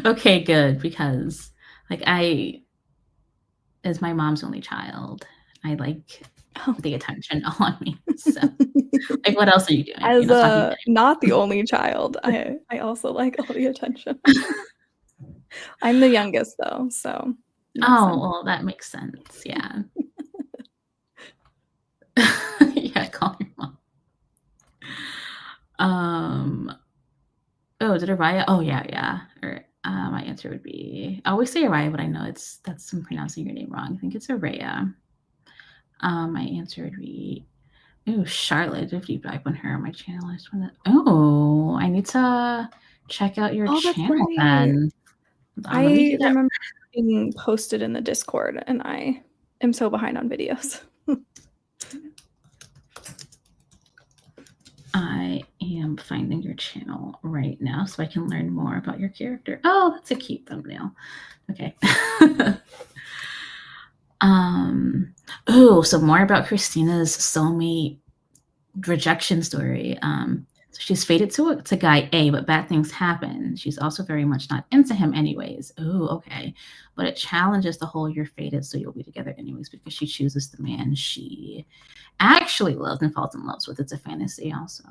okay, good because like I as my mom's only child, I like the attention all on me. So, like, what else are you doing? You're As not talking a not the only child, I also like all the attention. to anyone. I'm the youngest though, so it makes Oh, sense. well, that makes sense. Yeah. Yeah, call your mom. Um, oh, did Araya? Oh, yeah, yeah. Or my answer would be I always say Araya, but I know that's I'm pronouncing your name wrong. I think it's Araya. My answer would be ooh, Charlotte. If you dive on her on my channel, I just wanna oh, I need to check out your Oh, that's channel right. then. Let me I do that. remember being posted in the Discord, and I am so behind on videos. I am finding your channel right now so I can learn more about your character. Oh, that's a cute thumbnail. Okay. Oh, so more about Christina's soulmate rejection story. So she's fated to guy A, but bad things happen. She's also very much not into him anyways. Oh, okay. But it challenges the whole you're fated, so you'll be together anyways because she chooses the man she actually loves and falls in love with. It's a fantasy also.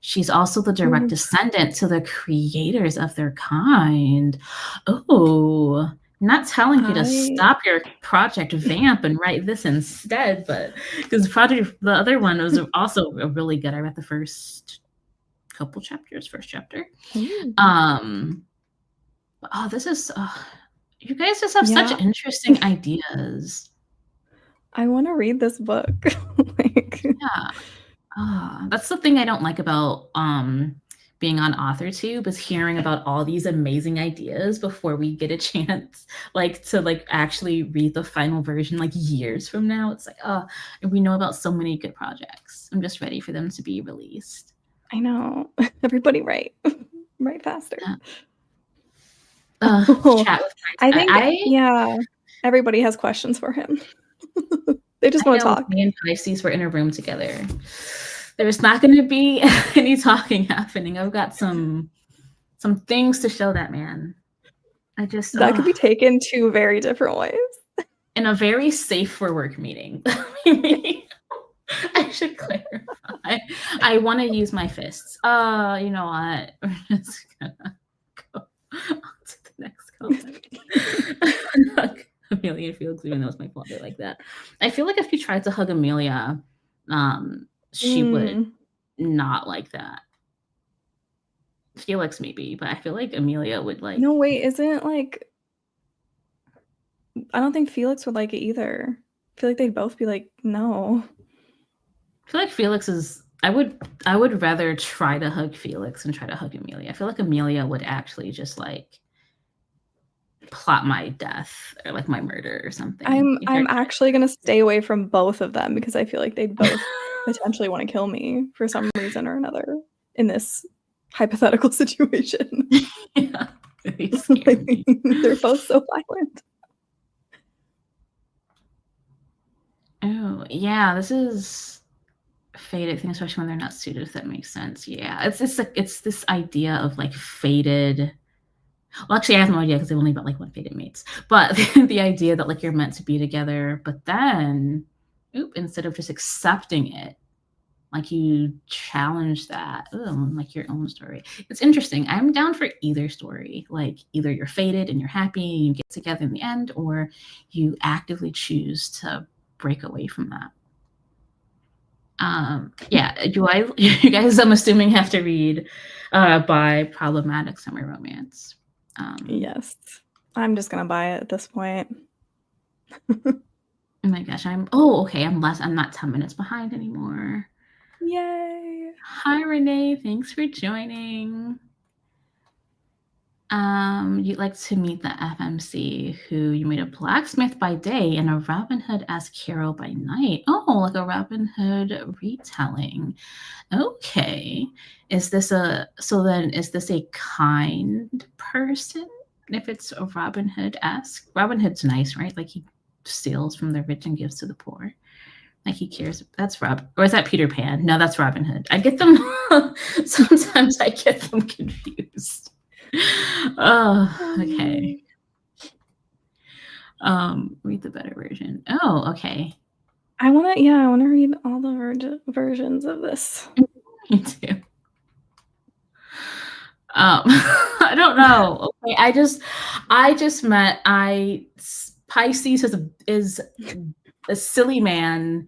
She's also the direct Ooh, descendant to the creators of their kind. Oh, not telling you to I stop your project vamp and write this instead, but because the other one was also a really good. I read the first couple chapters, first chapter. ooh, Oh, this is you guys just have such yeah, interesting ideas. I wanna read this book. Like Yeah. That's the thing I don't like about being on AuthorTube is hearing about all these amazing ideas before we get a chance like to like actually read the final version like years from now. It's like, oh, and we know about so many good projects. I'm just ready for them to be released. I know. Everybody write. Write faster. Yeah. Oh, Chat with I my think yeah, everybody has questions for him. They just I wanna know talk. me and Pisces were in a room together. There's not gonna be any talking happening. I've got some things to show that man. I just That could be taken 2 very different ways. in a very safe for work meeting. I should clarify. I want to use my fists. You know what? We're just gonna go on to the next comment. Amelia Felix, even though it's my fault, they like that. I feel like if you tried to hug Amelia, she would Mm. not like that. Felix maybe, but I feel like Amelia would like. No, wait, isn't, like I don't think Felix would like it either. I feel like they'd both be like, "No." I feel like Felix is. I would rather try to hug Felix and try to hug Amelia. I feel like Amelia would actually just like plot my death or like my murder or something. I'm actually gonna stay away from both of them because I feel like they'd both potentially wanna kill me for some reason or another in this hypothetical situation. Yeah, they scare me. They're both so violent. Oh yeah, this is fated thing, especially when they're not suited. If that makes sense. Yeah, it's this idea of like fated. Well, actually, I have no idea because they've only got like one fated mates. But the idea that like you're meant to be together, but then, instead of just accepting it, like you challenge that, like your own story. It's interesting. I'm down for either story. Like either you're fated and you're happy, and you get together in the end, or you actively choose to break away from that. Yeah. Do I? You guys, I'm assuming, have to read by Problematic Summer Romance. Yes. I'm just gonna buy it at this point. Oh my gosh, I'm okay. I'm not 10 minutes behind anymore. Yay. Hi Renee, thanks for joining. You'd like to meet the FMC, who you made a blacksmith by day and a Robin Hood-esque hero by night. Oh, like a Robin Hood retelling. Okay. Is this a kind person? If it's a Robin Hood-esque? Robin Hood's nice, right? Like he steals from the rich and gives to the poor. Like he cares. That's Rob, or is that Peter Pan? No, that's Robin Hood. I get them. Sometimes I get them confused. Oh, okay. Read the better version. Oh, okay. I wanna read all the versions of this. Me too. I don't know. Okay, I just meant Pisces is a silly man,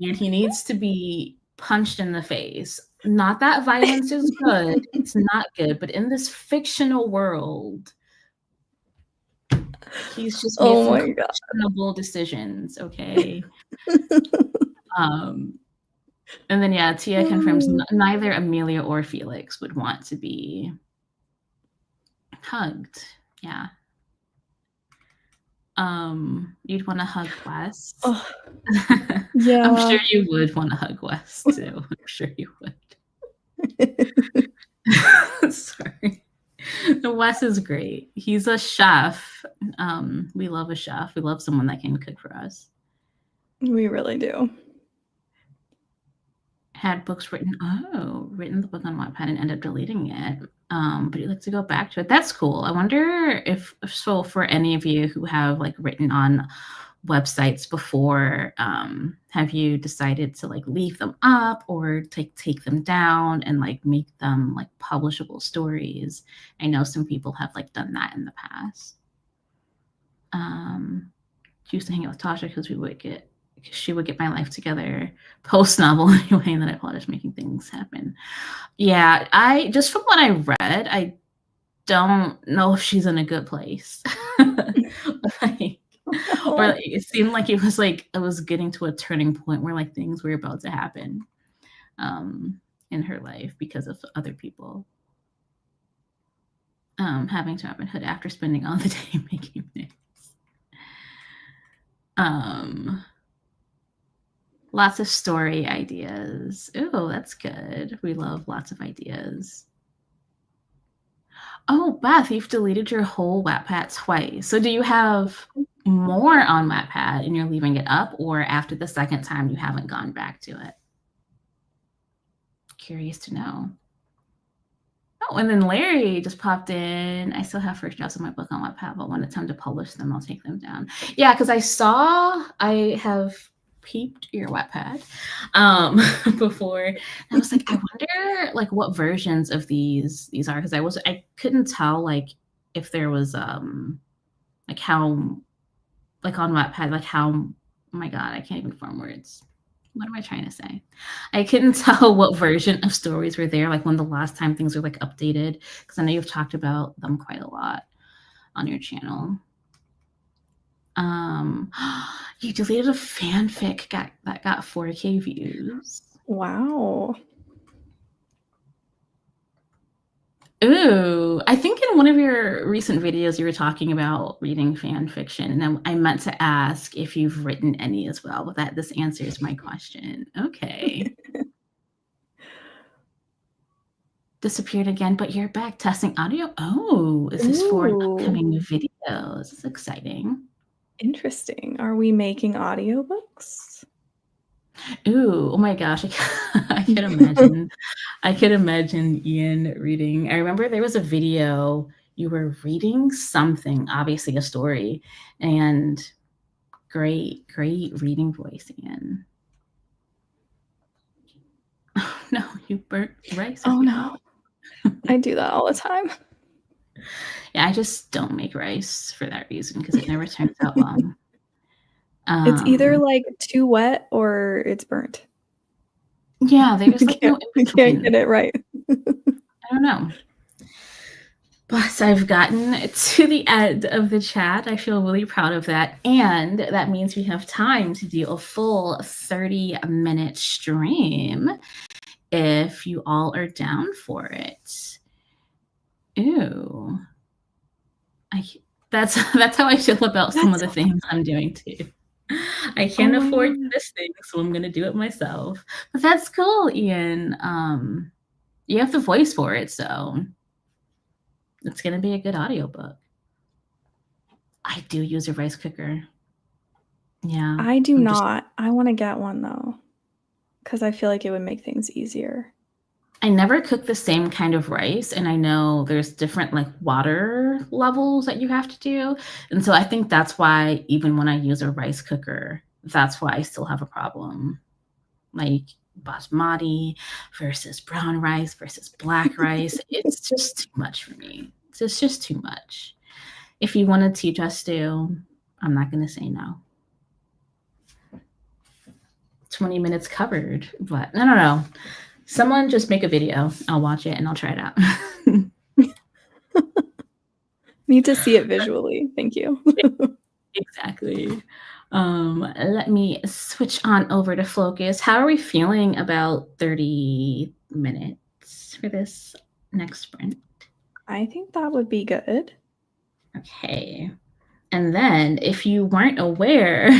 and he needs to be punched in the face. Not that violence is good. It's not good, but in this fictional world, he's just made some questionable decisions. Okay. And then yeah, Tia confirms neither Amelia or Felix would want to be hugged. Yeah. You'd want to hug Wes. Oh, yeah. I'm sure you would want to hug Wes too. I'm sure you would. Sorry. Wes is great. He's a chef. We love a chef. We love someone that can cook for us. We really do. Had books written the book on Wattpad and ended up deleting it. But you'd like to go back to it. That's cool. I wonder if so for any of you who have like written on websites before, have you decided to like leave them up or take them down and like make them like publishable stories? I know some people have like done that in the past. Used to hang out with Tasha because she would get my life together post novel anyway, and then I apologize making things happen. Yeah, I just from what I read, I don't know if she's in a good place. Like, or like, it seemed like it was getting to a turning point where like things were about to happen in her life because of other people having to Robin Hood after spending all the day making names. Lots of story ideas. Oh, that's good. We love lots of ideas. Oh, Beth, you've deleted your whole Wattpad twice. So do you have more on Wattpad and you're leaving it up, or after the second time you haven't gone back to it? curious to know. Oh, and then Larry just popped in. I still have first drafts of my book on Wattpad, but when it's time to publish them, I'll take them down. Yeah, because I have peeped your Wattpad before. And I was like, I wonder like what versions of these are because I couldn't tell like if there was like how like on Wattpad like how oh my god I can't even form words. What am I trying to say? I couldn't tell what version of stories were there, like when the last time things were like updated, because I know you've talked about them quite a lot on your channel. Um, you deleted a fanfic that got 4K views. Wow. Ooh, I think in one of your recent videos you were talking about reading fan fiction, and then I meant to ask if you've written any as well, but this answers my question. Okay. Disappeared again, but you're back testing audio. Oh, is this for an Ooh, upcoming video? This is exciting. interesting. Are we making audiobooks? Ooh, oh my gosh, I could imagine. I could imagine Ian reading. I remember there was a video you were reading something, obviously a story, and great, great reading voice, Ian. Oh no, you burnt rice Oh, again. no. I do that all the time. Yeah, I just don't make rice for that reason because it never turns out well. It's either, Um, like, too wet or it's burnt. yeah, You there's like no can't in you can't between. get it right. I don't know. But I've gotten to the end of the chat. I feel really proud of that. And that means we have time to do a full 30-minute stream if you all are down for it. Ooh. I that's how I feel about some of That's the so things I'm doing too. I Oh can't my afford god. this thing, so I'm gonna do it myself. But that's cool, Ian. You have the voice for it, so it's gonna be a good audiobook. I do use a rice cooker. Yeah, I do I'm just not. I wanna get one though, because I feel like it would make things easier. I never cook the same kind of rice, and I know there's different like water levels that you have to do. And so I think that's why even when I use a rice cooker, that's why I still have a problem. Like basmati versus brown rice versus black rice. It's just too much for me. It's just too much. If you want to teach us to, I'm not going to say no. 20 minutes covered, but I don't know. Someone just make a video. I'll watch it and I'll try it out. Need to see it visually. Thank you. Exactly. Let me switch on over to focus. How are we feeling about 30 minutes for this next sprint? I think that would be good. Okay. And then, if you weren't aware,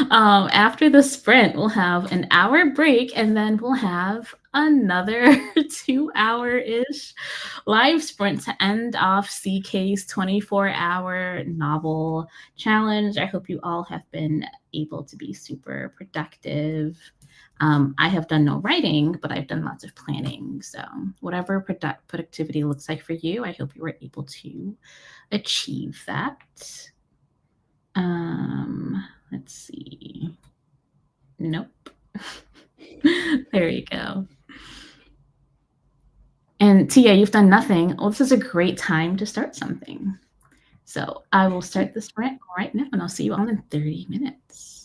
after the sprint, we'll have an hour break and then we'll have another 2 hour ish live sprint to end off CK's 24-hour novel challenge. I hope you all have been able to be super productive. I have done no writing, but I've done lots of planning. So, whatever productivity looks like for you, I hope you were able to achieve that. Let's see. Nope. There you go. And Tia, you've done nothing. Well, this is a great time to start something. So I will start this rant right now, and I'll see you all in 30 minutes.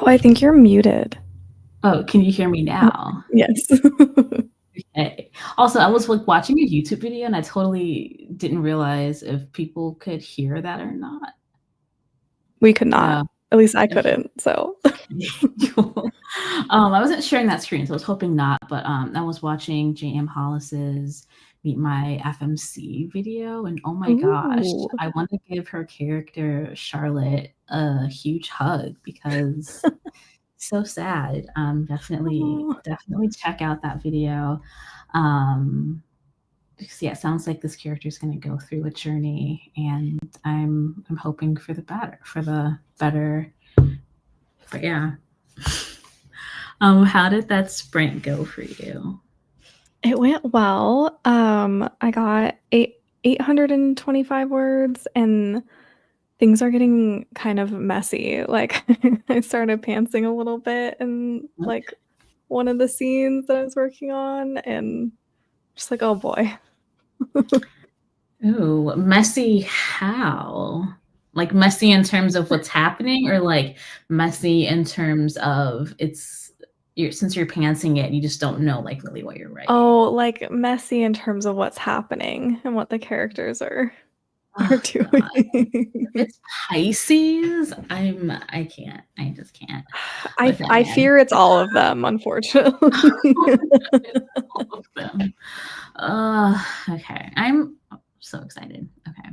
Oh, I think you're muted. Oh, can you hear me now? Yes. Okay. Also, I was like watching a YouTube video and I totally didn't realize if people could hear that or not. We could not. Yeah. At least I Okay. couldn't, so Cool. I wasn't sharing that screen, so I was hoping not, but I was watching J.M. Hollis's Meet My FMC video, and oh my gosh, Ooh. I want to give her character Charlotte a huge hug because so sad. Definitely, Aw. definitely check out that video. Um, because yeah, it sounds like this character is going to go through a journey, and I'm hoping for the better. But yeah. How did that sprint go for you? It went well. I got 825 words, and things are getting kind of messy. Like, I started pantsing a little bit in, like, one of the scenes that I was working on, and just like, "Oh, boy." Ooh, messy how? Like, messy in terms of what's happening or, like, messy in terms of since you're pantsing it, you just don't know, like, really what you're writing? Oh, like, messy in terms of what's happening and what the characters are Oh god. If doing. it's Pisces, I can't. I just can't with it, I man. fear it's all of them, unfortunately. It's all of them. Okay. I'm so excited. Okay.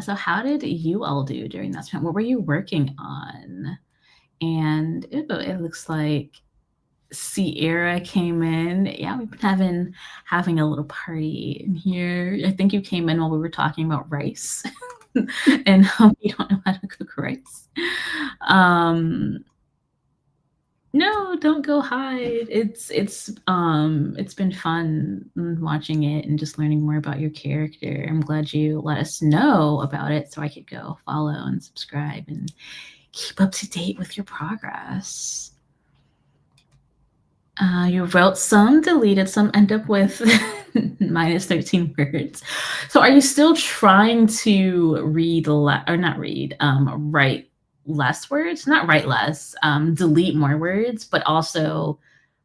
So how did you all do during that time? What were you working on? And ooh, it looks like Sierra came in. Yeah, we've been having a little party in here. I think you came in while we were talking about rice and how you don't know how to cook rice. Um, no, don't go hide. It's been fun watching it and just learning more about your character. I'm glad you let us know about it so I could go follow and subscribe and keep up to date with your progress. You wrote some, deleted some, end up with minus 13 words. So are you still trying to write less words? Not write less, delete more words, but also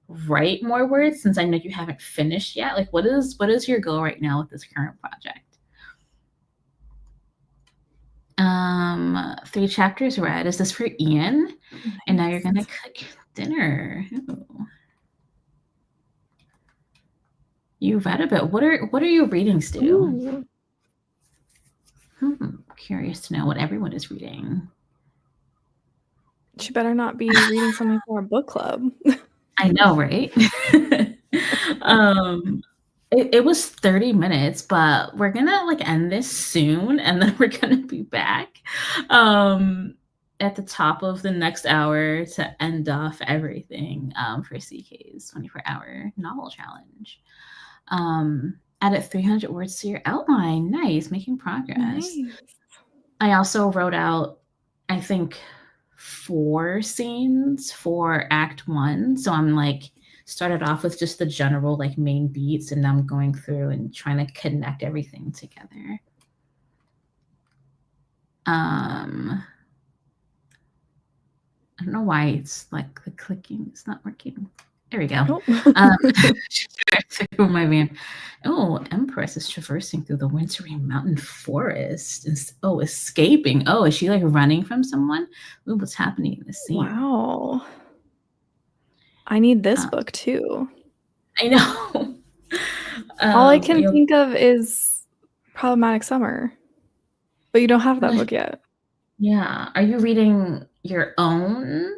write more words since I know you haven't finished yet? Like what is your goal right now with this current project? 3 chapters read. Is this for Ian? And now you're Nice. gonna cook dinner. Ooh. You read a bit. What are your readings do? Ooh. Curious to know what everyone is reading. She better not be reading something for a book club. I know, right? um, it was 30 minutes, but we're gonna like end this soon, and then we're gonna be back at the top of the next hour to end off everything for CK's 24-hour novel challenge. Added 300 words to your outline. Nice, making progress. Nice. I also wrote out, I think, 4 scenes for Act 1. So I'm like started off with just the general like main beats, and now I'm going through and trying to connect everything together. I don't know why it's like the clicking is not working. There we go. Oh. Through my van. Oh, Empress is traversing through the wintry mountain forest. Escaping. Oh, is she like running from someone? Ooh, what's happening in this scene? Wow. I need this book too. I know. All I can think of is Problematic Summer, but you don't have that book yet. Yeah. Are you reading your own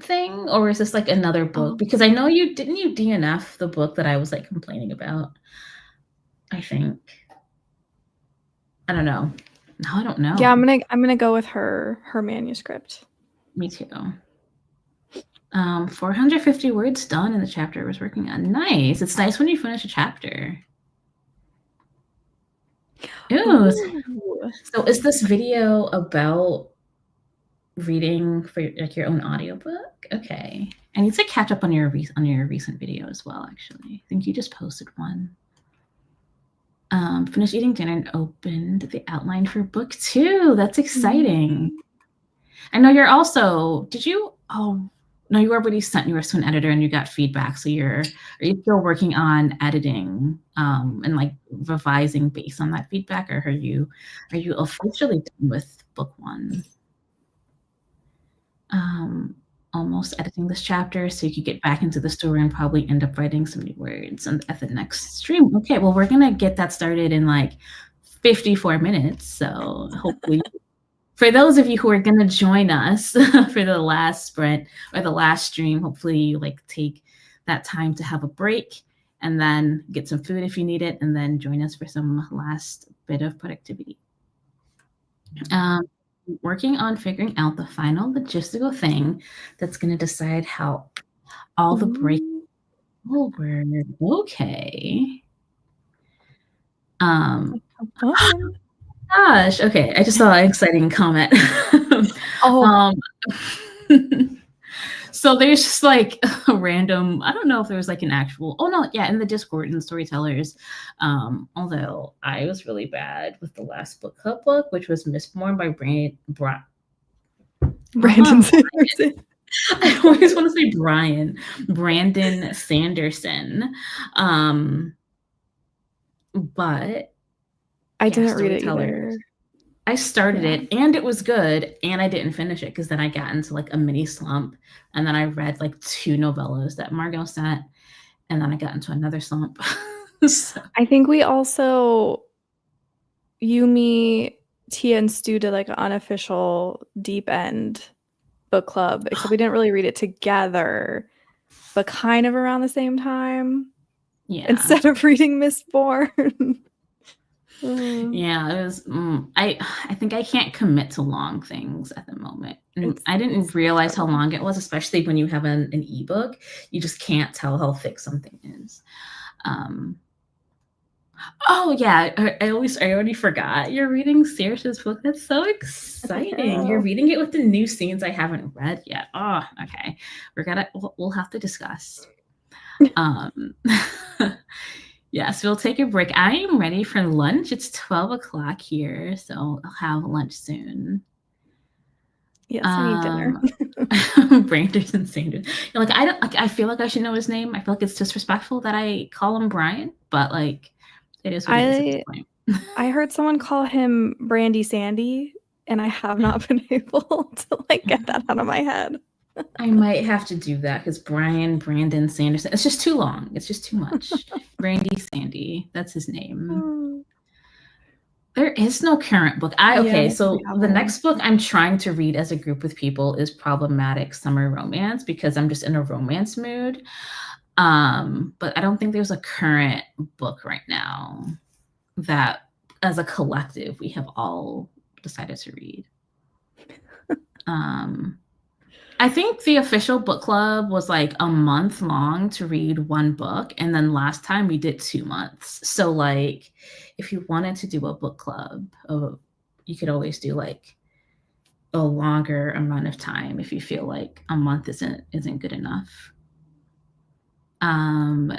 thing, or is this like another book? Because I know you DNF the book that I was like complaining about. I think. I don't know. No, I don't know. Yeah, I'm gonna go with her manuscript. Me too. 450 words done in the chapter I was working on. Nice. It's nice when you finish a chapter. Ooh. So is this video about reading for like your own audiobook? Okay. I need to catch up on your recent video as well, actually. I think you just posted one. Finished eating dinner and opened the outline for book 2. That's exciting. I know you're also did you oh, no, you already sent yours to an editor and you got feedback, so are you still working on editing, and, like, revising based on that feedback, or are you officially done with book 1? Almost editing this chapter so you could get back into the story and probably end up writing some new words and at the next stream. Okay, well, we're gonna get that started in, like, 54 minutes, so hopefully for those of you who are gonna join us for the last sprint or the last stream, hopefully you like take that time to have a break and then get some food if you need it, and then join us for some last bit of productivity. Um, Working on figuring out the final logistical thing that's gonna decide how all the break Ooh, will work. Okay. Um, how fun. Gosh, okay, I just saw an exciting comment. Oh, Um, so there's just like a random, I don't know if there was like an actual, oh no, yeah, in the Discord and storytellers. Although I was really bad with the last book club book, which was Mistborn by Brandon Sanderson. I always want to say Brandon Sanderson. Um, but I yeah, didn't read it storytellers. either. I started Yeah. it and it was good and I didn't finish it because then I got into like a mini slump and then I read like 2 novellas that Margot sent and then I got into another slump. So, I think we also you, me, Tia, and Stu did like an unofficial deep end book club, except we didn't really read it together, but kind of around the same time yeah. instead of reading Mistborn. Yeah, it was I think I can't commit to long things at the moment. And I It's didn't a realize how struggle. long it was, especially when you have an ebook. You just can't tell how thick something is. Um Oh yeah, I already forgot. You're reading Saoirse's book. That's so exciting. You're Yeah. reading it with the new scenes I haven't read yet. Oh, okay. We'll have to discuss. Um yes, we'll take a break. I am ready for lunch. It's 12 o'clock here, so I'll have lunch soon. Yes, I need dinner. Um Branders and Sanders. Like I don't like I feel like I should know his name. I feel like it's disrespectful that I call him Brian, but like it is what it is at this I point. I heard someone call him Brandy Sandy, and I have not been able to like get that out of my head. I might have to do that because Brandon Sanderson. It's just too long. It's just too much. Brandy Sandy. That's his name. Mm. There is no current book. Yeah, I Okay, don't think we so have the one. next book I'm trying to read as a group with people is Problematic Summer Romance because I'm just in a romance mood. But I don't think there's a current book right now that as a collective we have all decided to read. Um I think the official book club was like a month long to read one book. And then last time we did 2 months. So, like, if you wanted to do a book club, you could always do like a longer amount of time if you feel like a month isn't good enough. Um,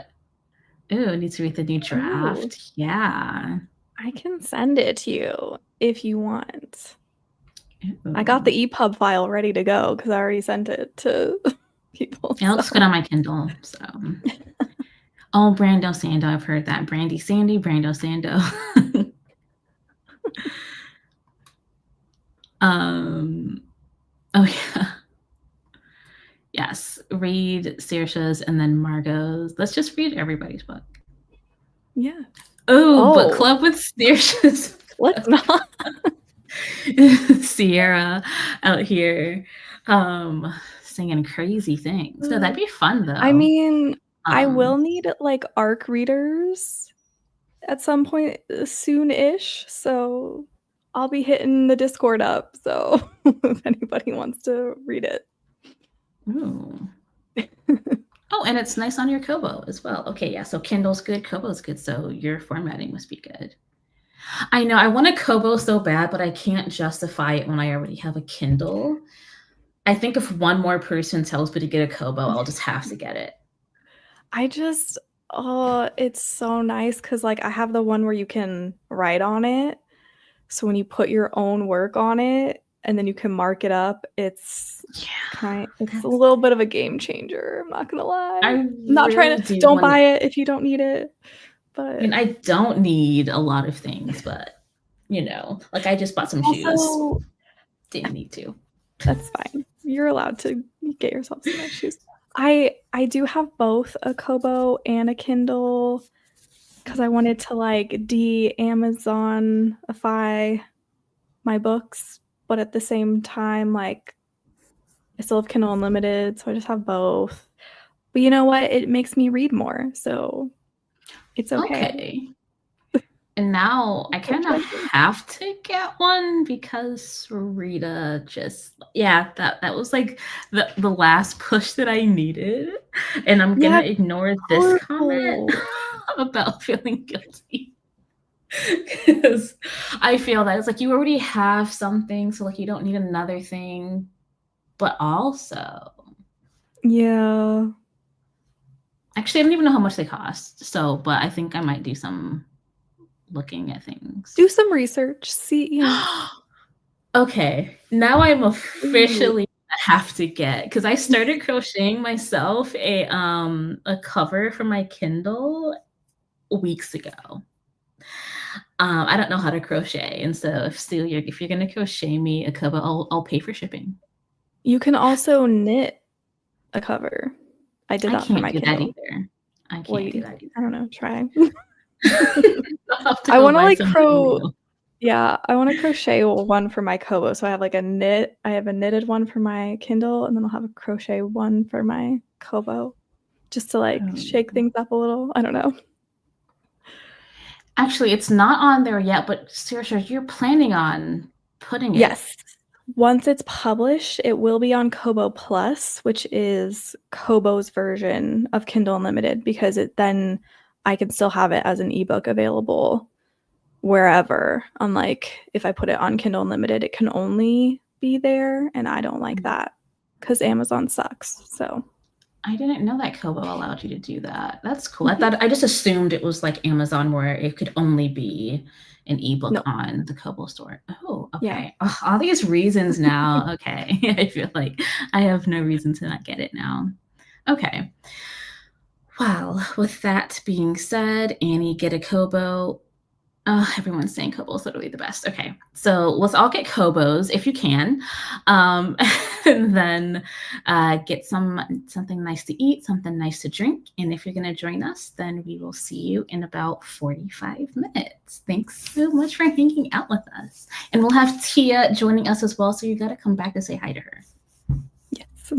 ooh, I need to read the new Ooh, draft. Yeah. I can send it to you if you want. I got Ooh. the EPUB file ready to go because I already sent it to people. It looks good So on my Kindle. So, oh, Brando Sando. I've heard that. Brandy Sandy, Brando Sando. Um, oh yeah. Yes. Read Saoirse's and then Margot's. Let's just read everybody's book. yeah. Oh, book Oh, club with Saoirse's let's book. not. Sierra out here singing crazy things. No, that'd be fun I though. mean, I will Um, need like ARC readers at some point soon-ish, so I'll be hitting the Discord up. So if anybody wants to read it. ooh. Oh, and it's nice on your Kobo as well. Okay, yeah. So Kindle's good, Kobo's good. So your formatting must be good. I know I want a Kobo so bad, but I can't justify it when I already have a Kindle. I think if one more person tells me to get a Kobo, I'll just have to get it. I just oh, it's so nice because like I have the one where you can write on it. So when you put your own work on it, and then you can mark it up. It's Yeah, a little bit of a game changer, I'm not gonna lie. I I'm not trying really to do don't want buy to. it if you don't need it, I mean, but I don't need a lot of things, but like I just bought it's some shoes. also Didn't need to. that's fine. You're allowed to get yourself some nice shoes. I do have both a Kobo and a Kindle because I wanted to like de-Amazonify my books, but at the same time, like I still have Kindle Unlimited, so I just have both. But you know what? It makes me read more, so it's okay. Okay. And now I kind of have to get one because Rita that was like the last push that I needed. And I'm Yeah, gonna ignore this comment powerful. about feeling guilty. Because I feel that it's like you already have something, so like you don't need another thing. But also, Yeah. actually, I don't even know how much they cost. So, but I think I might do some looking at things. Do some research. See, you know. Okay, now I'm Ooh. officially have to get because I started crocheting myself a cover for my Kindle weeks ago. I don't know how to crochet, and so if you're gonna crochet me a cover, I'll pay for shipping. You can also knit a cover. I did I that for can't my do that Kindle. either. I Well, can't do that either. I don't know, try. I'll have to I go wanna, buy like, something real. yeah, I wanna crochet one for my Kobo, so I have, like, I have a knitted one for my Kindle, and then I'll have a crochet one for my Kobo, just to, like, shake Oh. things up a little. I don't know. Actually, it's not on there yet, but seriously, you're planning on putting it. Yes. Once it's published, it will be on Kobo Plus, which is Kobo's version of Kindle Unlimited, because then I can still have it as an ebook available wherever. Unlike if I put it on Kindle Unlimited, it can only be there, and I don't like that because Amazon sucks. So I didn't know that Kobo allowed you to do that. That's cool. I just assumed it was like Amazon where it could only be an ebook no, on the Kobo store. Oh, yeah. okay. Ugh, all these reasons now. Okay. I feel like I have no reason to not get it now. Okay. Well, with that being said, Annie, get a Kobo. Everyone's saying Kobo's literally the best. Okay, so let's all get Kobos if you can, um, and then get something nice to eat, something nice to drink. And if you're going to join us, then we will see you in about 45 minutes. Thanks so much for hanging out with us, and we'll have Tia joining us as well. So you got to come back to say hi to her. Yes.